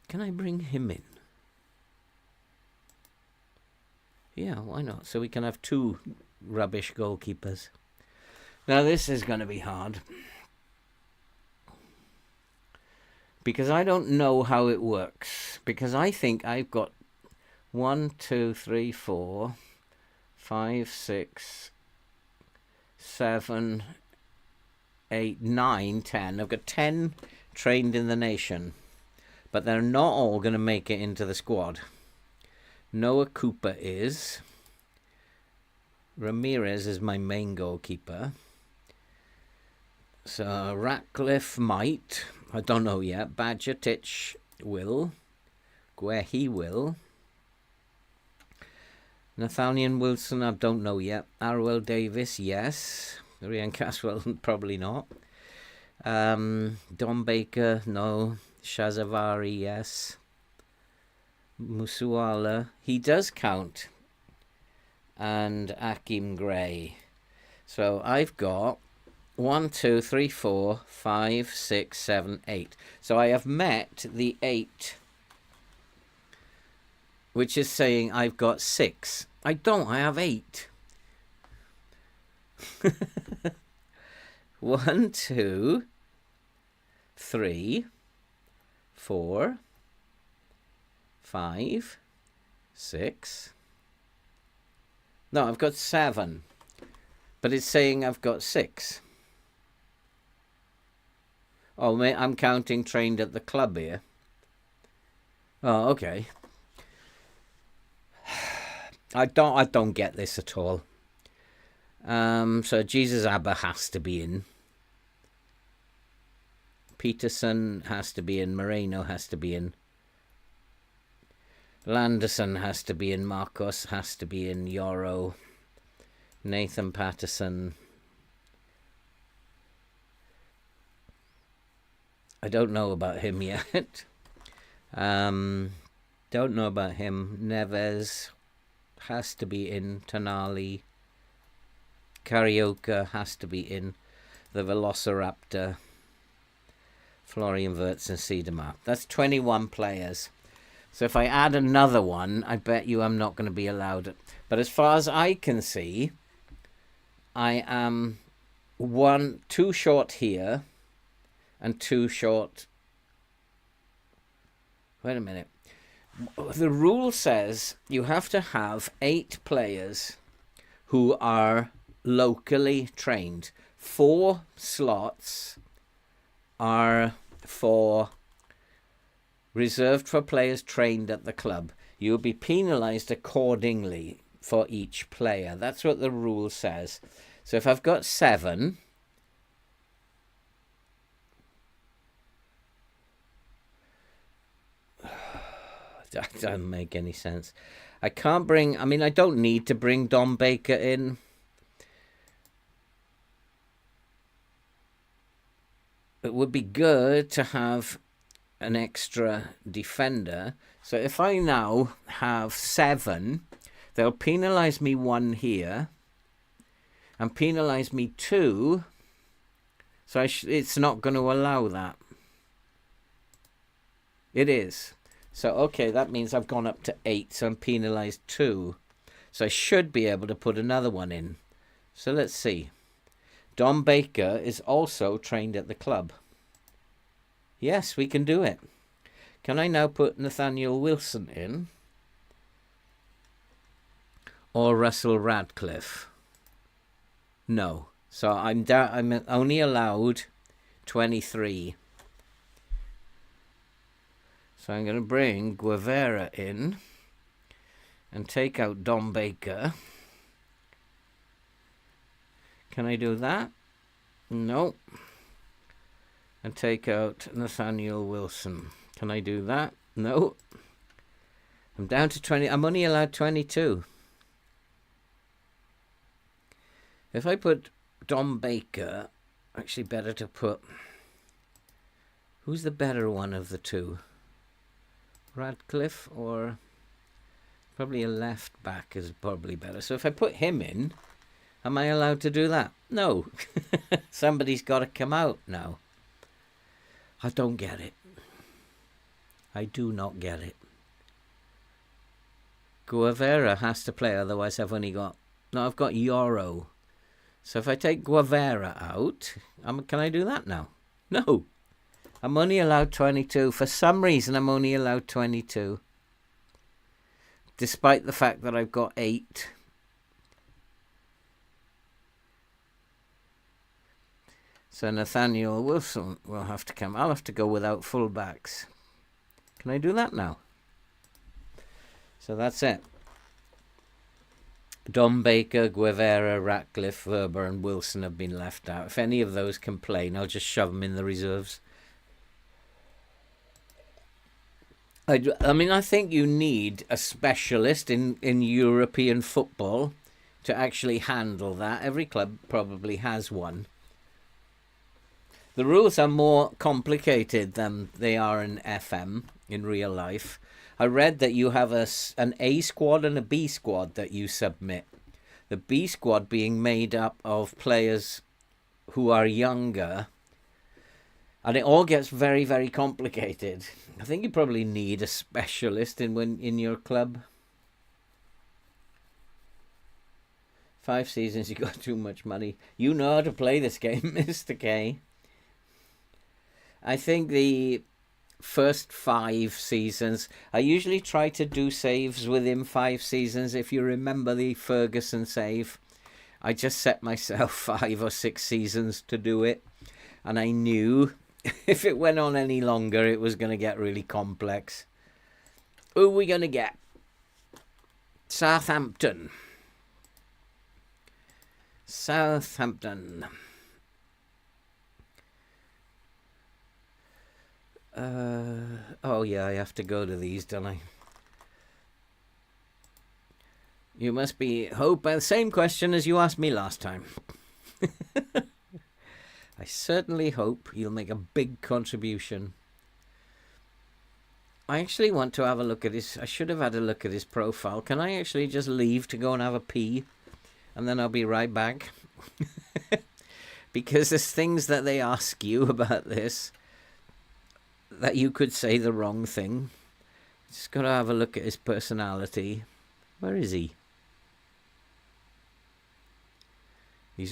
Speaker 1: Can I bring him in? Yeah, why not? So we can have two rubbish goalkeepers. Now this is going to be hard. Because I don't know how it works. Because I think I've got 1, 2, 3, 4, 5, 6, 7, 8, 9, 10. I've got 10 trained in the nation. But they're not all going to make it into the squad. Noah Cooper is. Ramirez is my main goalkeeper. So Ratcliffe might. I don't know yet. Badgertich will. Guehi will. Nathaniel Wilson, I don't know yet. Arwell Davis, yes. Ryan Caswell, probably not. Don Baker, no. Shazavari, yes. Musuala, he does count. And Akim Gray. So I've got 1, 2, 3, 4, 5, 6, 7, 8. So I have met the 8. Which is saying I've got 6. I don't, I have 8. 1, 2, 3, 4, 5, 6. No, I've got 7. But it's saying I've got 6. Oh, I'm counting trained at the club here. Oh, okay. I don't get this at all. So Jesus Abba has to be in. Peterson has to be in. Moreno has to be in. Landerson has to be in. Marcos has to be in. Yoro. Nathan Patterson. I don't know about him yet. Don't know about him. Neves has to be in. Tonali. Carioca has to be in. The Velociraptor. Florian Wirtz and Siedemar. That's 21 players. So if I add another one, I bet you I'm not going to be allowed. But as far as I can see, I am 2 short here and 2 short. Wait a minute. The rule says you have to have 8 players who are locally trained. 4 slots are reserved for players trained at the club. You'll be penalised accordingly for each player. That's what the rule says. So if I've got 7, that doesn't make any sense. I can't bring, I mean, I don't need to bring Dom Baker in. It would be good to have an extra defender. So if I now have 7, they'll penalise me 1 here and penalise me 2. So it's not going to allow that. It is. So, okay, that means I've gone up to 8, so I'm penalised 2. So I should be able to put another one in. So let's see. Dom Baker is also trained at the club. Yes, we can do it. Can I now put Nathaniel Wilson in? Or Russell Radcliffe? No. So I'm only allowed 23. So I'm going to bring Guevara in and take out Dom Baker. Can I do that? No. And take out Nathaniel Wilson. Can I do that? No. I'm down to 20. I'm only allowed 22. If I put Dom Baker, actually better to put... Who's the better one of the two? Radcliffe, or probably a left back is probably better. So if I put him in, am I allowed to do that? No. Somebody's got to come out now. I don't get it. I do not get it. Guevara has to play, otherwise I've only got... No, I've got Yoro. So if I take Guevara out, can I do that now? No. I'm only allowed 22. For some reason, I'm only allowed 22. Despite the fact that I've got 8. So Nathaniel Wilson will have to come. I'll have to go without fullbacks. Can I do that now? So that's it. Dom Baker, Guevara, Ratcliffe, Verber and Wilson have been left out. If any of those complain, I'll just shove them in the reserves. I mean, I think you need a specialist in European football to actually handle that. Every club probably has one. The rules are more complicated than they are in FM, in real life. I read that you have an A squad and a B squad that you submit. The B squad being made up of players who are younger. And it all gets very, very complicated. I think you probably need a specialist in your club. 5 seasons, you got too much money. You know how to play this game, Mr. K. I think the first 5 seasons, I usually try to do saves within 5 seasons. If you remember the Ferguson save, I just set myself 5 or 6 seasons to do it. And I knew if it went on any longer, it was going to get really complex. Who are we going to get? Southampton. Southampton. Oh yeah, I have to go to these, don't I? You must be Hope. The same question as you asked me last time. I certainly hope you'll make a big contribution. I actually want to have a look at his... I should have had a look at his profile. Can I actually just leave to go and have a pee? And then I'll be right back. Because there's things that they ask you about this that you could say the wrong thing. Just got to have a look at his personality. Where is he? He's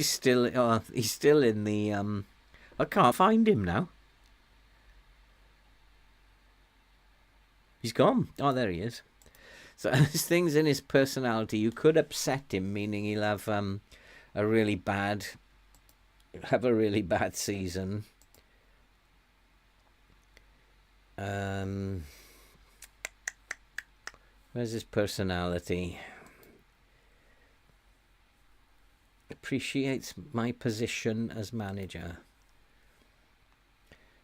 Speaker 1: still in the I can't find him now. He's gone. Oh, there he is. So there's things in his personality. You could upset him, meaning he'll have a really bad season. Where's his personality? Appreciates my position as manager.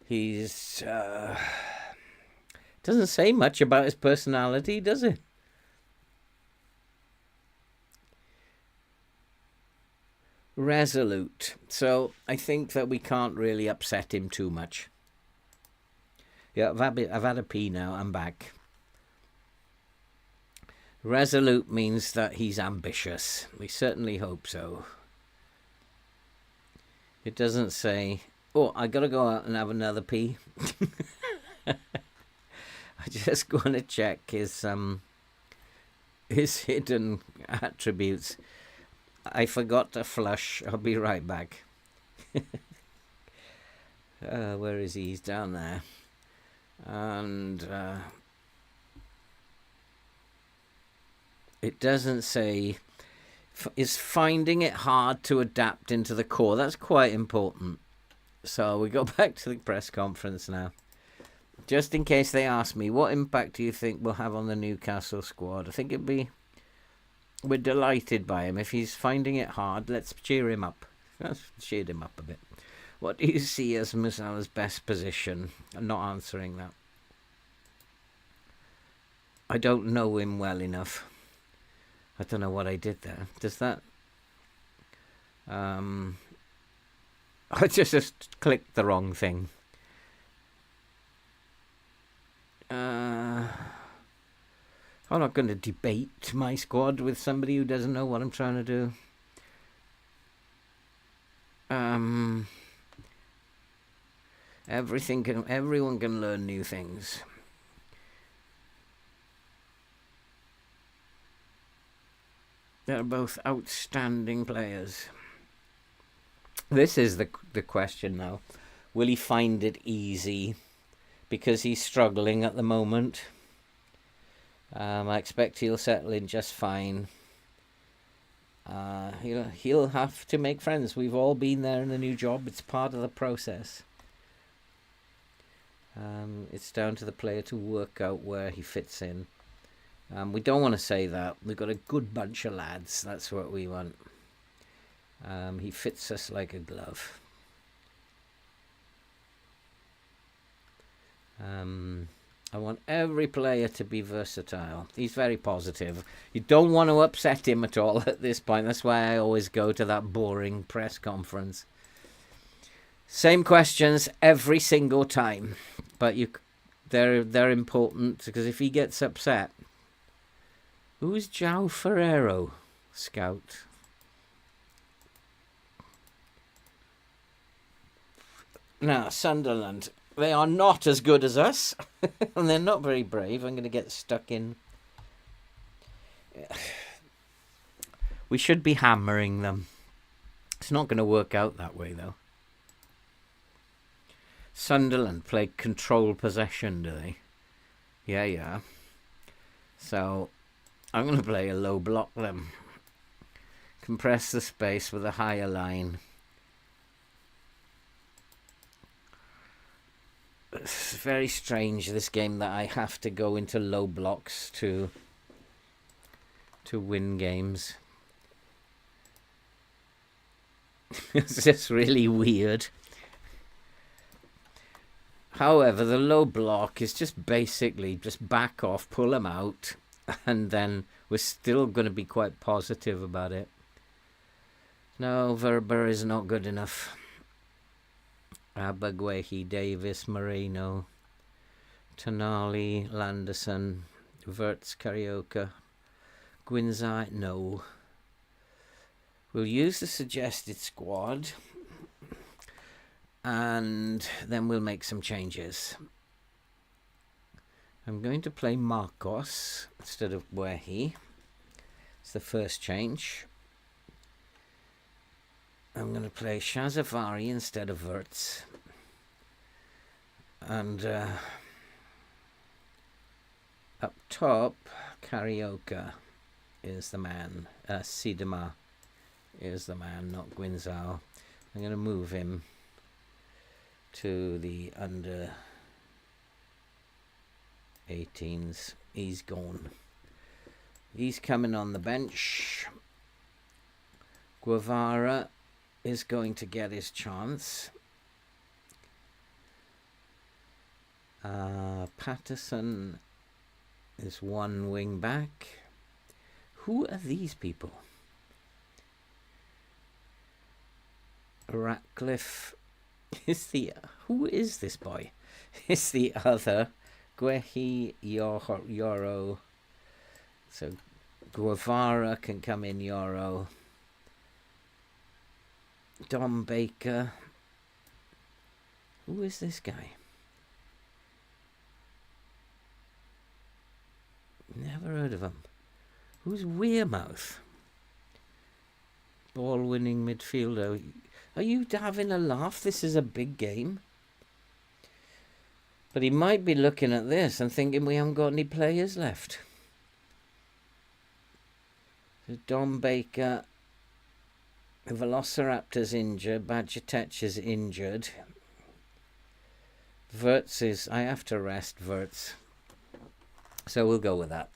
Speaker 1: He's doesn't say much about his personality, does it? Resolute. So I think that we can't really upset him too much. Yeah, I've had a pee now. I'm back. Resolute means that he's ambitious. We certainly hope so. It doesn't say, oh, I gotta go out and have another pee. I just want to check his hidden attributes. I forgot to flush. I'll be right back. Where is he? He's down there. And it doesn't say, is finding it hard to adapt into the core. That's quite important. So we go back to the press conference now. Just in case they ask me, what impact do you think we'll have on the Newcastle squad? I think we're delighted by him. If he's finding it hard, let's cheer him up. Let's cheer him up a bit. What do you see as Musala's best position? I'm not answering that. I don't know him well enough. I don't know what I did there. Does that... I just clicked the wrong thing. I'm not going to debate my squad with somebody who doesn't know what I'm trying to do. Everyone can learn new things. They're both outstanding players. This is the question now. Will he find it easy? Because he's struggling at the moment. I expect he'll settle in just fine. He'll have to make friends. We've all been there in a new job. It's part of the process. It's down to the player to work out where he fits in. We don't want to say that. We've got a good bunch of lads. That's what we want. He fits us like a glove. I want every player to be versatile. He's very positive. You don't want to upset him at all at this point. That's why I always go to that boring press conference. Same questions every single time, but they're important because if he gets upset, who's João Ferreiro, scout? Now Sunderland. They are not as good as us, and they're not very brave. I'm going to get stuck in. We should be hammering them. It's not going to work out that way, though. Sunderland play control possession, do they? Yeah. So, I'm going to play a low block them. Compress the space with a higher line. It's very strange, this game, that I have to go into low blocks to win games. It's just really weird. However, the low block is just basically just back off, pull them out, and then we're still going to be quite positive about it. No, Verber is not good enough. Abagwehi, Davis, Moreno, Tonali, Landerson, Wirtz, Carioca, Guinzai, no. We'll use the suggested squad and then we'll make some changes. I'm going to play Marcos instead of Wehi. It's the first change. I'm going to play Shazavari instead of Wirtz. And Up top, Carioca is the man. Sidema is the man, not Guinzao. I'm going to move him to the under 18s. He's gone. He's coming on the bench. Guevara is going to get his chance. Patterson is one wing back. Who are these people? Ratcliffe is the... Who is this boy? It's the other. Guehi Yoro. So Guevara can come in Yoro. Dom Baker. Who is this guy? Never heard of him. Who's Weirmouth? Ball-winning midfielder. Are you having a laugh? This is a big game. But he might be looking at this and thinking we haven't got any players left. So Dom Baker. Velociraptor's injured. Badgetech is injured. Wirtz is... I have to rest Wirtz. So we'll go with that.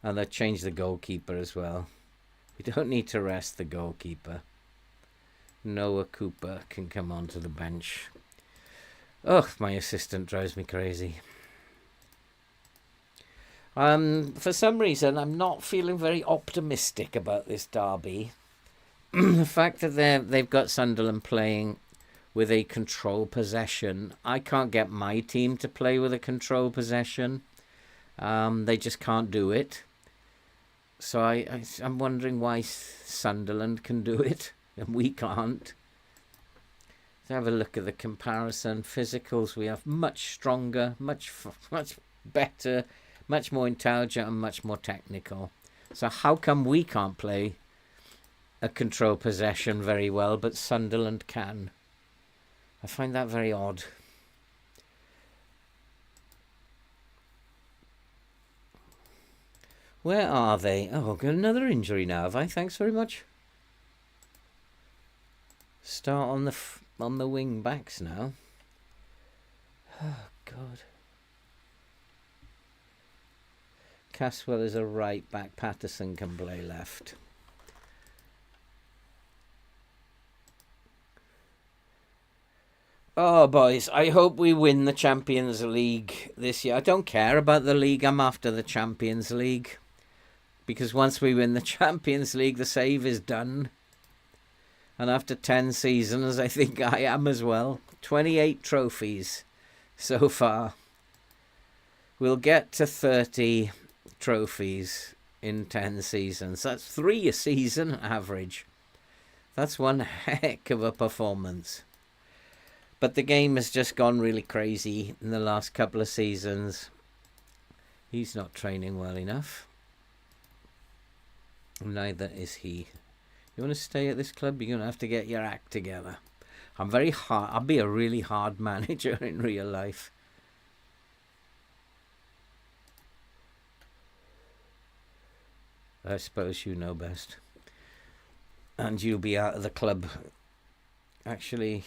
Speaker 1: And they'll change the goalkeeper as well. We don't need to rest the goalkeeper. Noah Cooper can come onto the bench. Oh, my assistant drives me crazy. For some reason, I'm not feeling very optimistic about this derby. The fact that they've got Sunderland playing with a control possession. I can't get my team to play with a control possession. They just can't do it. So I'm wondering why Sunderland can do it and we can't. Let's have a look at the comparison. Physicals, we have much stronger, much better, much more intelligent and much more technical. So how come we can't play a control possession very well, but Sunderland can? I find that very odd. Where are they? Oh, got another injury now, have I? Thanks very much. Start on the wing backs now. Oh God. Caswell is a right back. Patterson can play left. Oh, boys, I hope we win the Champions League this year. I don't care about the league. I'm after the Champions League. Because once we win the Champions League, the save is done. And after 10 seasons, I think I am as well. 28 trophies so far. We'll get to 30 trophies in 10 seasons. That's 3 a season average. That's one heck of a performance. But the game has just gone really crazy in the last couple of seasons. He's not training well enough. Neither is he. You want to stay at this club? You're going to have to get your act together. I'm very hard. I'll be a really hard manager in real life. I suppose you know best. And you'll be out of the club. Actually,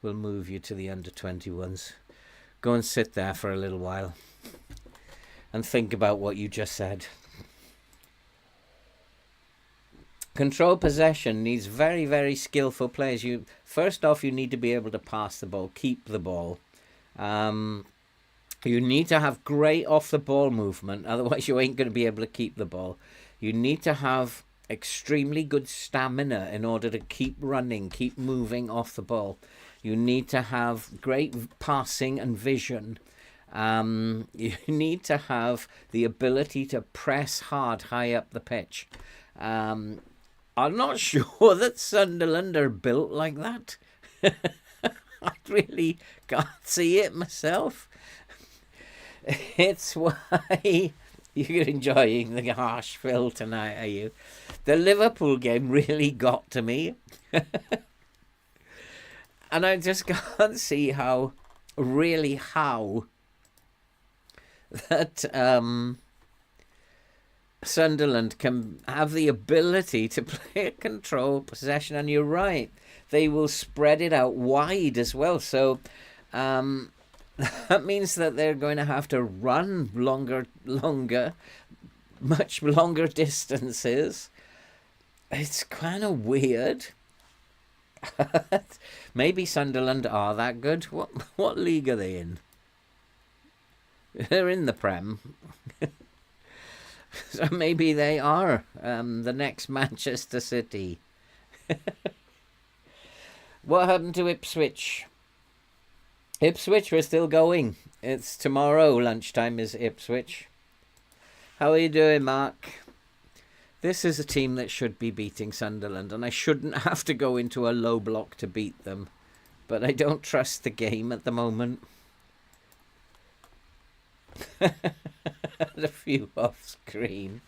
Speaker 1: we'll move you to the under-21s. Go and sit there for a little while. And think about what you just said. Control possession needs very, very skillful players. First off, you need to be able to pass the ball, keep the ball. You need to have great off-the-ball movement. Otherwise, you ain't going to be able to keep the ball. You need to have extremely good stamina in order to keep running, keep moving off the ball. You need to have great passing and vision. You need to have the ability to press hard high up the pitch. I'm not sure that Sunderland are built like that. I really can't see it myself. It's why you're enjoying the harsh fill tonight, are you? The Liverpool game really got to me. And I just can't see how that Sunderland can have the ability to play control possession, and you're right, they will spread it out wide as well. So that means that they're going to have to run much longer distances. It's kind of weird. Maybe Sunderland are that good. What league are they in? They're in the Prem. So maybe they are the next Manchester City. What happened to Ipswich? Ipswich, we're still going. It's tomorrow lunchtime is Ipswich. How are you doing, Mark? This is a team that should be beating Sunderland, and I shouldn't have to go into a low block to beat them. But I don't trust the game at the moment. A few off screen.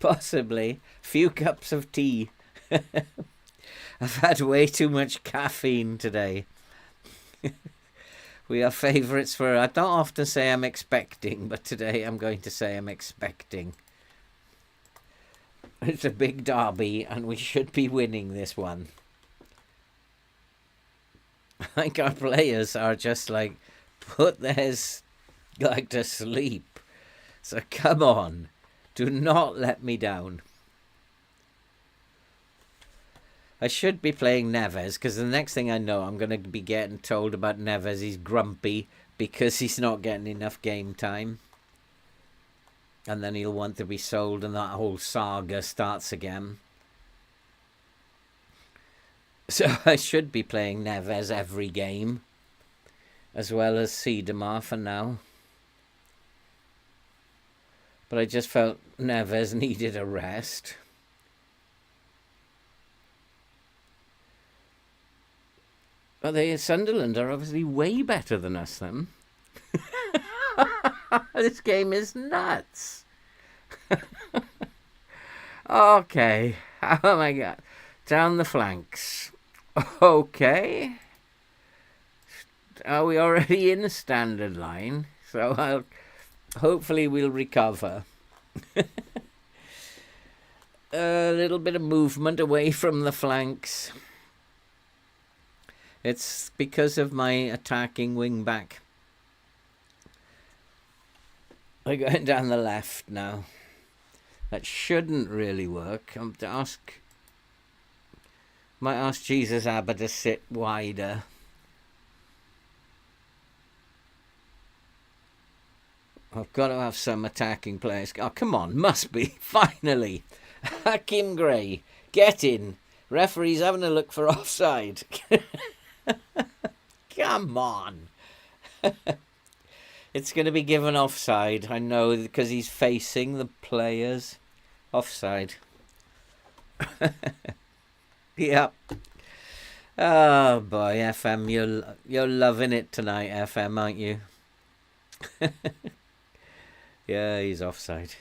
Speaker 1: Possibly. Few cups of tea. I've had way too much caffeine today. We are favourites for... I don't often say I'm expecting, but today I'm going to say I'm expecting. It's a big derby, and we should be winning this one. Like, our players are just like, put theirs like to sleep. So come on, do not let me down. I should be playing Neves, because the next thing I know, I'm going to be getting told about Neves. He's grumpy because he's not getting enough game time. And then he'll want to be sold, and that whole saga starts again. So I should be playing Neves every game, as well as Siedemar for now. But I just felt Neves needed a rest. But Sunderland are obviously way better than us, then. This game is nuts. Okay. Oh my god. Down the flanks. Okay. Are we already in the standard line? So hopefully we'll recover. A little bit of movement away from the flanks. It's because of my attacking wing back. We're going down the left now. That shouldn't really work. Might ask Jesus Abba to sit wider. I've got to have some attacking players. Oh, come on. Must be. Finally. Hakim Gray. Get in. Referee's having a look for offside. Come on. It's going to be given offside. I know, because he's facing the players. Offside. Yep. Oh boy, FM, you're loving it tonight, FM, aren't you? Yeah, he's offside.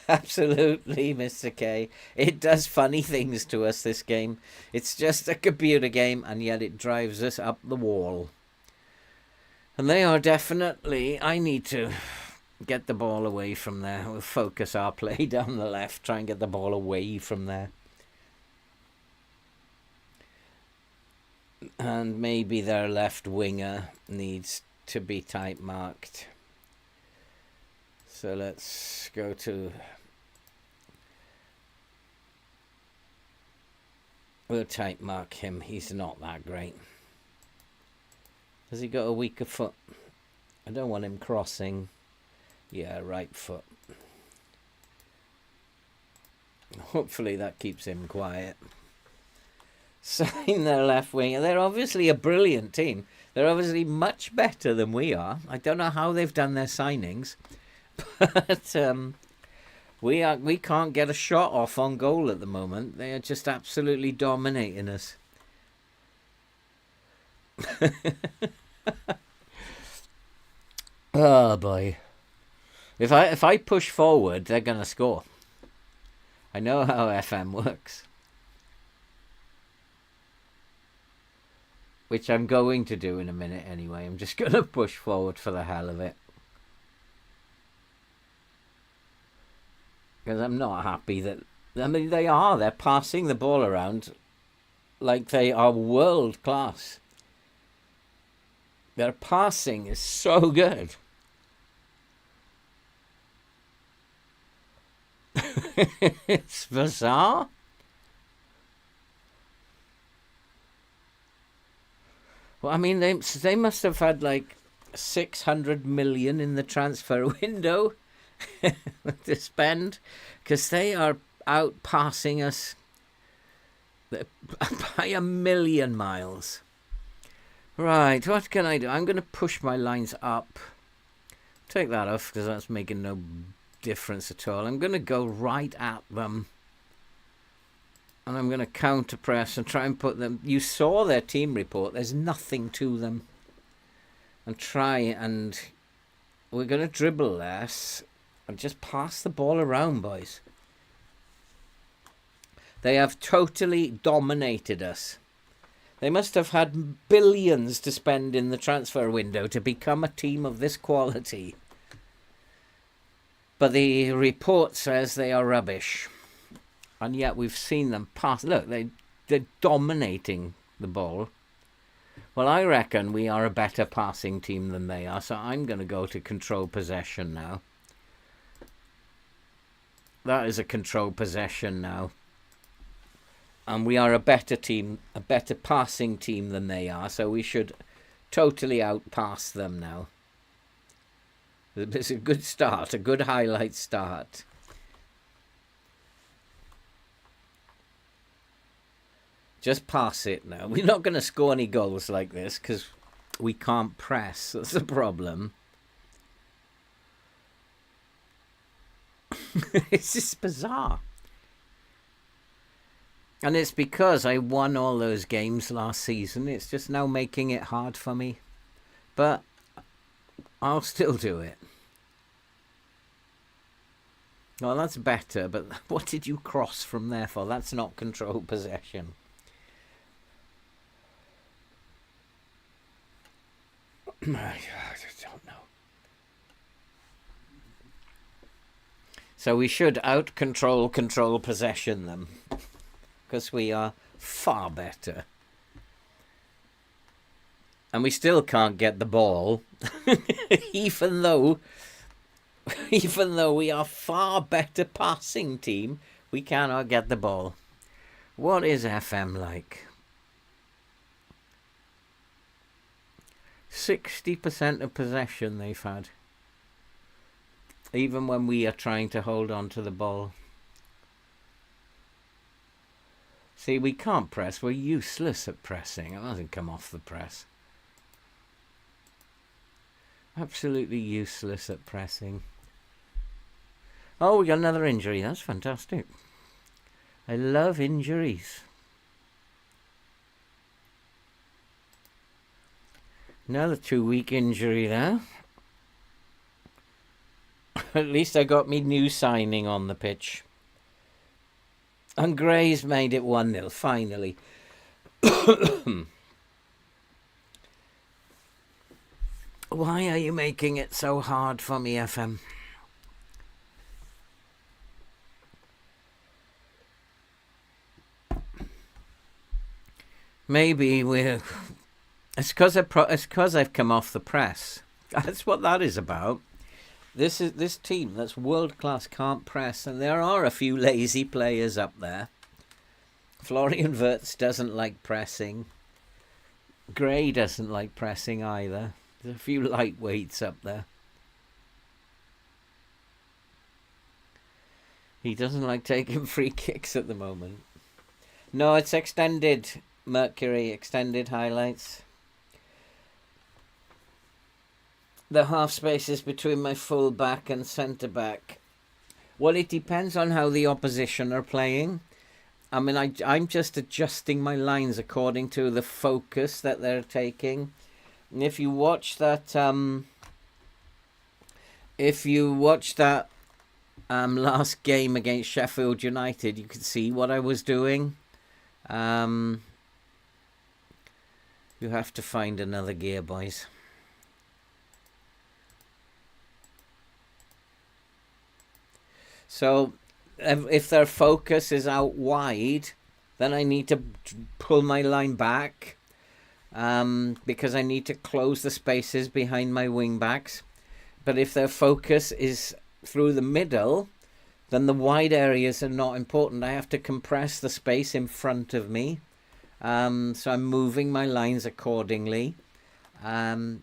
Speaker 1: Absolutely, Mr. K. It does funny things to us, this game. It's just a computer game, and yet it drives us up the wall. And they are definitely... I need to get the ball away from there. We'll focus our play down the left, try and get the ball away from there. And maybe their left winger needs to be tight marked. So let's go to... We'll tight mark him. He's not that great. Has he got a weaker foot? I don't want him crossing. Yeah, right foot. Hopefully that keeps him quiet. Sign their left winger. They're obviously a brilliant team. They're obviously much better than we are. I don't know how they've done their signings. But we can't get a shot off on goal at the moment. They are just absolutely dominating us. Oh boy. If I push forward, they're gonna score. I know how FM works. which I'm going to do in a minute anyway. I'm just going to push forward for the hell of it. Because I'm not happy that... I mean, they're passing the ball around like they are world class. Their passing is so good. It's bizarre. Well, I mean, they must have had like 600 million in the transfer window to spend, because they are out passing us by a million miles. Right, what can I do? I'm going to push my lines up. Take that off because that's making no difference at all. I'm going to go right at them. And I'm going to counter press and try and put them... You saw their team report. There's nothing to them. And try and... We're going to dribble less and just pass the ball around, boys. They have totally dominated us. They must have had billions to spend in the transfer window to become a team of this quality. But the report says they are rubbish. And yet we've seen them pass. Look, they're dominating the ball. Well, I reckon we are a better passing team than they are. So I'm going to go to control possession now. That is a control possession now. And we are a better team, a better passing team than they are. So we should totally outpass them now. It's a good start, a good highlight start. Just pass it now. We're not going to score any goals like this because we can't press. That's the problem. It's just bizarre. And it's because I won all those games last season. It's just now making it hard for me. But I'll still do it. Well, that's better, but what did you cross from there for? That's not control possession. I don't know. So we should control possession them. Because we are far better. And we still can't get the ball. even though we are far better passing team, we cannot get the ball. What is FM like? 60% of possession they've had. Even when we are trying to hold on to the ball. See, we can't press. We're useless at pressing. It doesn't come off the press. Absolutely useless at pressing. Oh, we got another injury. That's fantastic. I love injuries. Another 2-week injury there. At least I got me new signing on the pitch. And Gray's made it 1-0, finally. Why are you making it so hard for me, FM? Maybe we're... It's because I've come off the press. That's what that is about. This team that's world class can't press, and there are a few lazy players up there. Florian Wirtz doesn't like pressing. Gray doesn't like pressing either. There's a few lightweights up there. He doesn't like taking free kicks at the moment. No, it's extended Mercury, extended highlights. The half spaces between my full back and centre back. Well, it depends on how the opposition are playing. I mean, I'm just adjusting my lines according to the focus that they're taking. And if you watch that, last game against Sheffield United, you could see what I was doing. You have to find another gear, boys. So if their focus is out wide, then I need to pull my line back because I need to close the spaces behind my wing backs. But if their focus is through the middle, then the wide areas are not important. I have to compress the space in front of me. So I'm moving my lines accordingly. So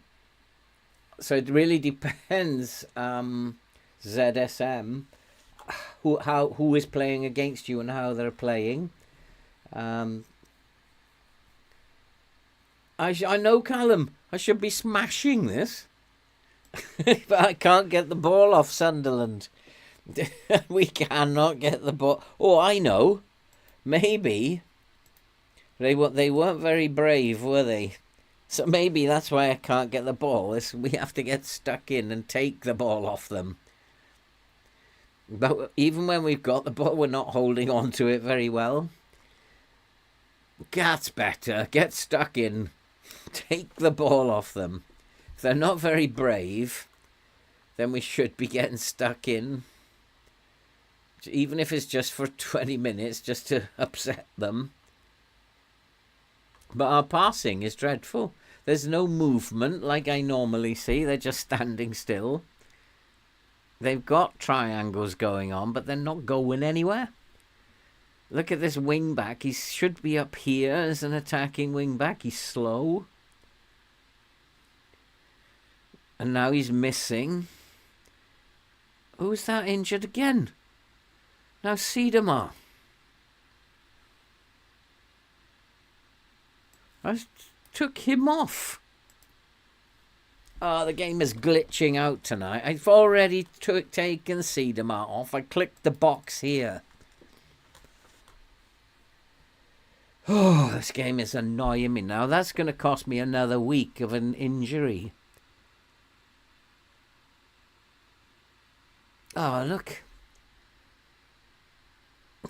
Speaker 1: it really depends, ZSM, who is playing against you and how they're playing. I know, Callum, I should be smashing this. But I can't get the ball off Sunderland. We cannot get the ball. Oh, I know. Maybe they weren't very brave, were they? So maybe that's why I can't get the ball. We have to get stuck in and take the ball off them. But even when we've got the ball, we're not holding on to it very well. That's better. Get stuck in. Take the ball off them. If they're not very brave, then we should be getting stuck in. Even if it's just for 20 minutes, just to upset them. But our passing is dreadful. There's no movement like I normally see. They're just standing still. They've got triangles going on, but they're not going anywhere. Look at this wing back. He should be up here as an attacking wing back. He's slow. And now he's missing. Who's that injured again? Now Siedemar. I took him off. Oh, the game is glitching out tonight. I've already taken Siedemar off. I clicked the box here. Oh, this game is annoying me now. That's going to cost me another week of an injury. Oh, look.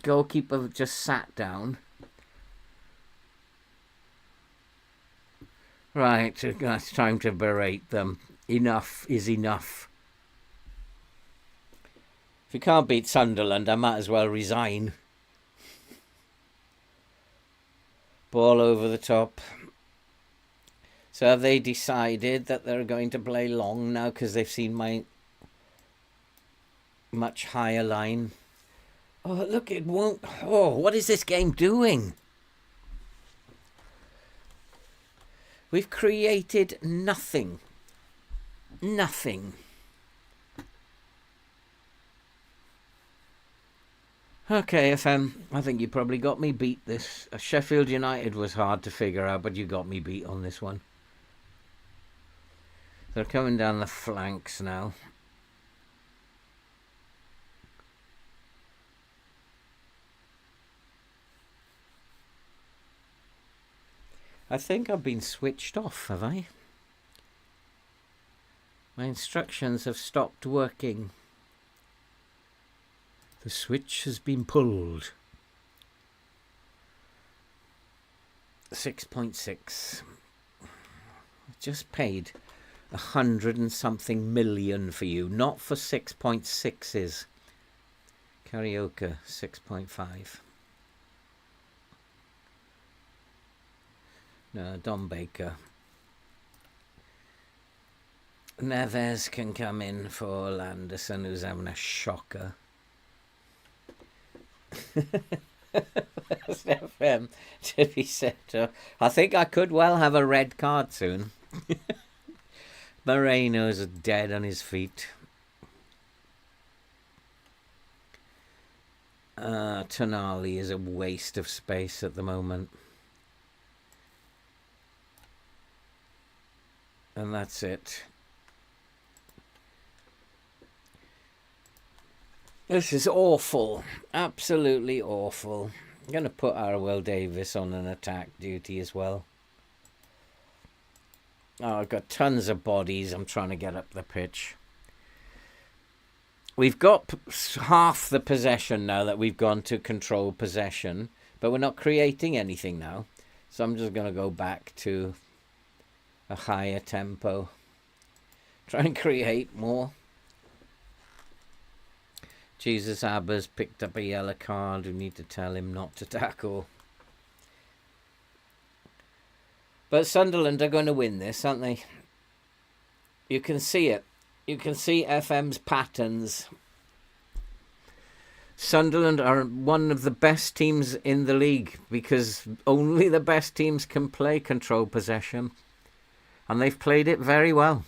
Speaker 1: Goalkeeper just sat down. Right, it's time to berate them. Enough is enough. If you can't beat Sunderland, I might as well resign. Ball over the top. So have they decided that they're going to play long now because they've seen my much higher line? Oh, look, it won't... Oh, what is this game doing? We've created nothing. Nothing. Okay, FM, I think you probably got me beat this. Sheffield United was hard to figure out, but you got me beat on this one. They're coming down the flanks now. I think I've been switched off, have I? My instructions have stopped working. The switch has been pulled. 6.6. I just paid 100 and something million for you, not for 6.6s. Karaoke 6.5. No, Don Baker. Neves can come in for Landerson, who's having a shocker. FM to be set up. I think I could well have a red card soon. Moreno's dead on his feet. Tonali is a waste of space at the moment. And that's it. This is awful. Absolutely awful. I'm going to put Arwell Davis on an attack duty as well. Oh, I've got tons of bodies. I'm trying to get up the pitch. We've got half the possession now that we've gone to control possession, but we're not creating anything now. So I'm just going to go back to a higher tempo. Try and create more. Jesus Abba's picked up a yellow card. We need to tell him not to tackle. But Sunderland are going to win this, aren't they? You can see it. You can see FM's patterns. Sunderland are one of the best teams in the league because only the best teams can play control possession. And they've played it very well.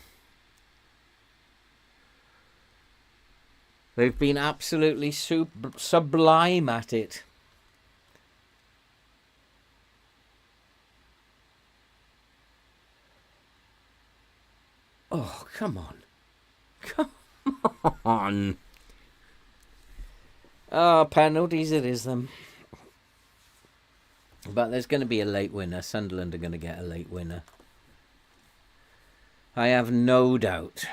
Speaker 1: They've been absolutely sublime at it. Oh, come on. Come on. Oh, penalties it is them. But there's going to be a late winner. Sunderland are going to get a late winner. I have no doubt.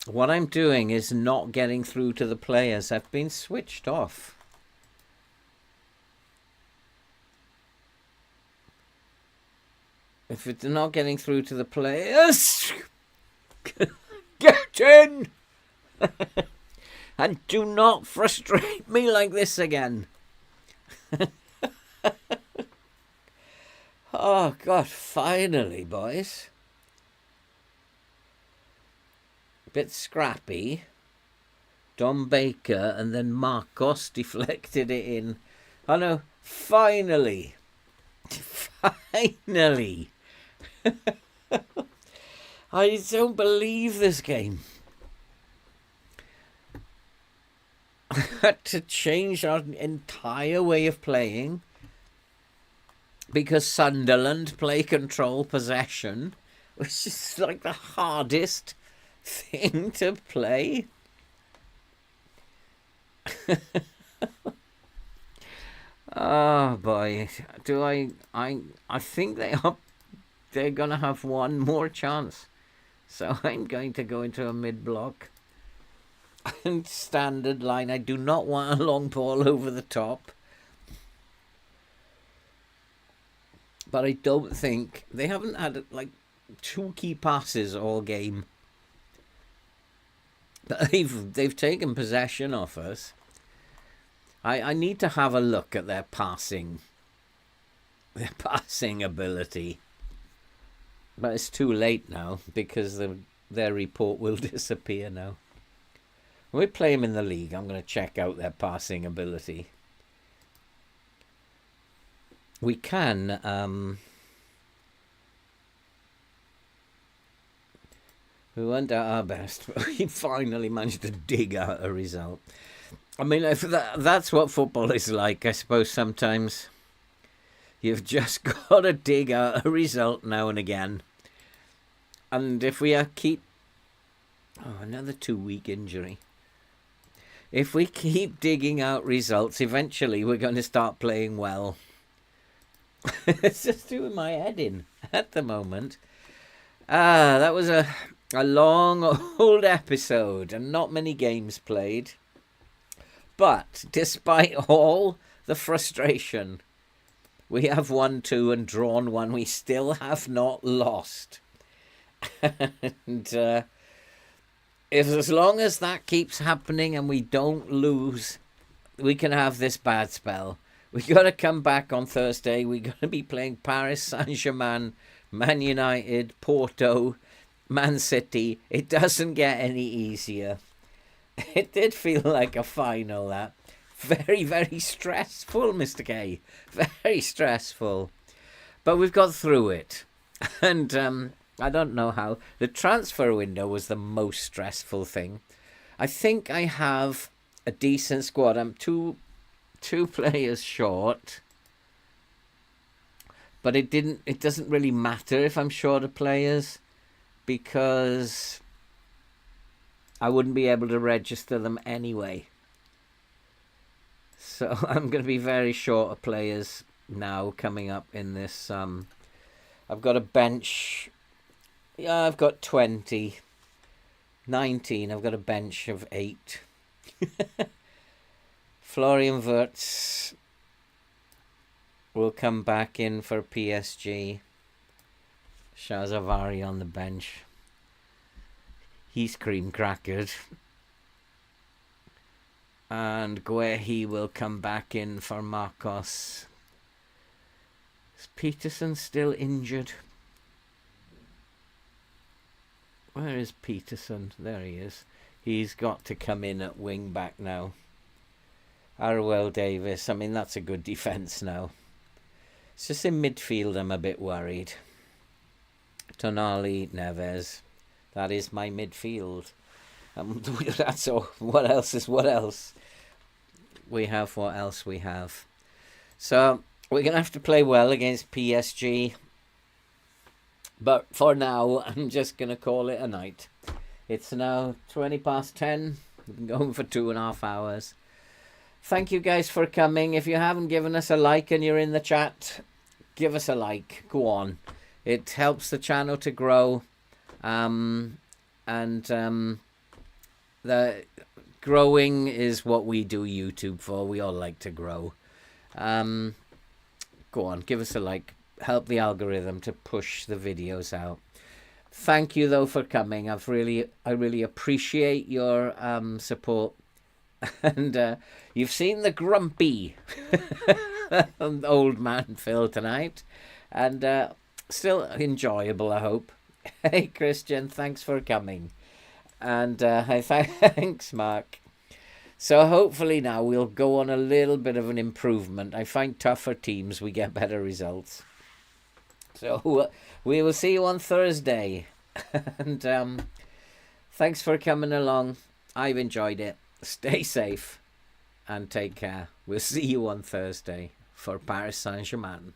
Speaker 1: What I'm doing is not getting through to the players. I've been switched off. If it's not getting through to the players, get in! And do not frustrate me like this again. Oh, God, finally, boys. Bit scrappy. Dom Baker and then Marcos deflected it in. Oh no, finally. Finally. I don't believe this game. I had to change our entire way of playing because Sunderland play control possession, which is like the hardest thing to play. Oh boy, I think they're gonna have one more chance, so I'm going to go into a mid block and standard line. I do not want a long ball over the top, but I don't think they haven't had like 2 key passes all game. But they've taken possession off us. I need to have a look at their passing ability. But it's too late now because their report will disappear now. When we play them in the league, I'm going to check out their passing ability. We can... we went at our best, but we finally managed to dig out a result. I mean, if that's what football is like, I suppose sometimes you've just got to dig out a result now and again. And if we keep... Oh, another 2-week injury. If we keep digging out results, eventually we're going to start playing well. It's just doing my head in at the moment. That was a long old episode and not many games played. But despite all the frustration, we have won 2 and drawn 1. We still have not lost. And as long as that keeps happening and we don't lose, we can have this bad spell. We got to come back on Thursday. We're going to be playing Paris Saint-Germain, Man United, Porto, Man City. It doesn't get any easier. It did feel like a final, that. Very, very stressful, Mr. K. Very stressful. But we've got through it. And I don't know how. The transfer window was the most stressful thing. I think I have a decent squad. I'm two players short. But it doesn't really matter if I'm short of players, because I wouldn't be able to register them anyway. So I'm going to be very short of players now coming up in this. I've got a bench. Yeah, I've got 20. 19. I've got a bench of 8. Florian Wirtz. will come back in for PSG. Shazavari on the bench. He's cream crackered. And Guehi will come back in for Marcos. Is Peterson still injured? Where is Peterson? There he is. He's got to come in at wing back now. Arwell Davis. I mean, that's a good defence now. It's just in midfield I'm a bit worried. Tonali, Neves. That is my midfield. That's all. What else is what else? We have what else we have. So we're going to have to play well against PSG. But for now, I'm just going to call it a night. It's now 20 past 10. We've been going for 2.5 hours. Thank you guys for coming. If you haven't given us a like and you're in the chat, give us a like. Go on. It helps the channel to grow. The growing is what we do YouTube for. We all like to grow. Go on, give us a like. Help the algorithm to push the videos out. Thank you though for coming. I really appreciate your support. And you've seen the grumpy old man Phil tonight, and still enjoyable, I hope. Hey Christian, thanks for coming. And thanks Mark. So hopefully now we'll go on a little bit of an improvement. I find tougher teams, we get better results. So we will see you on Thursday. And thanks for coming along. I've enjoyed it. Stay safe and take care. We'll see you on Thursday for Paris Saint-Germain.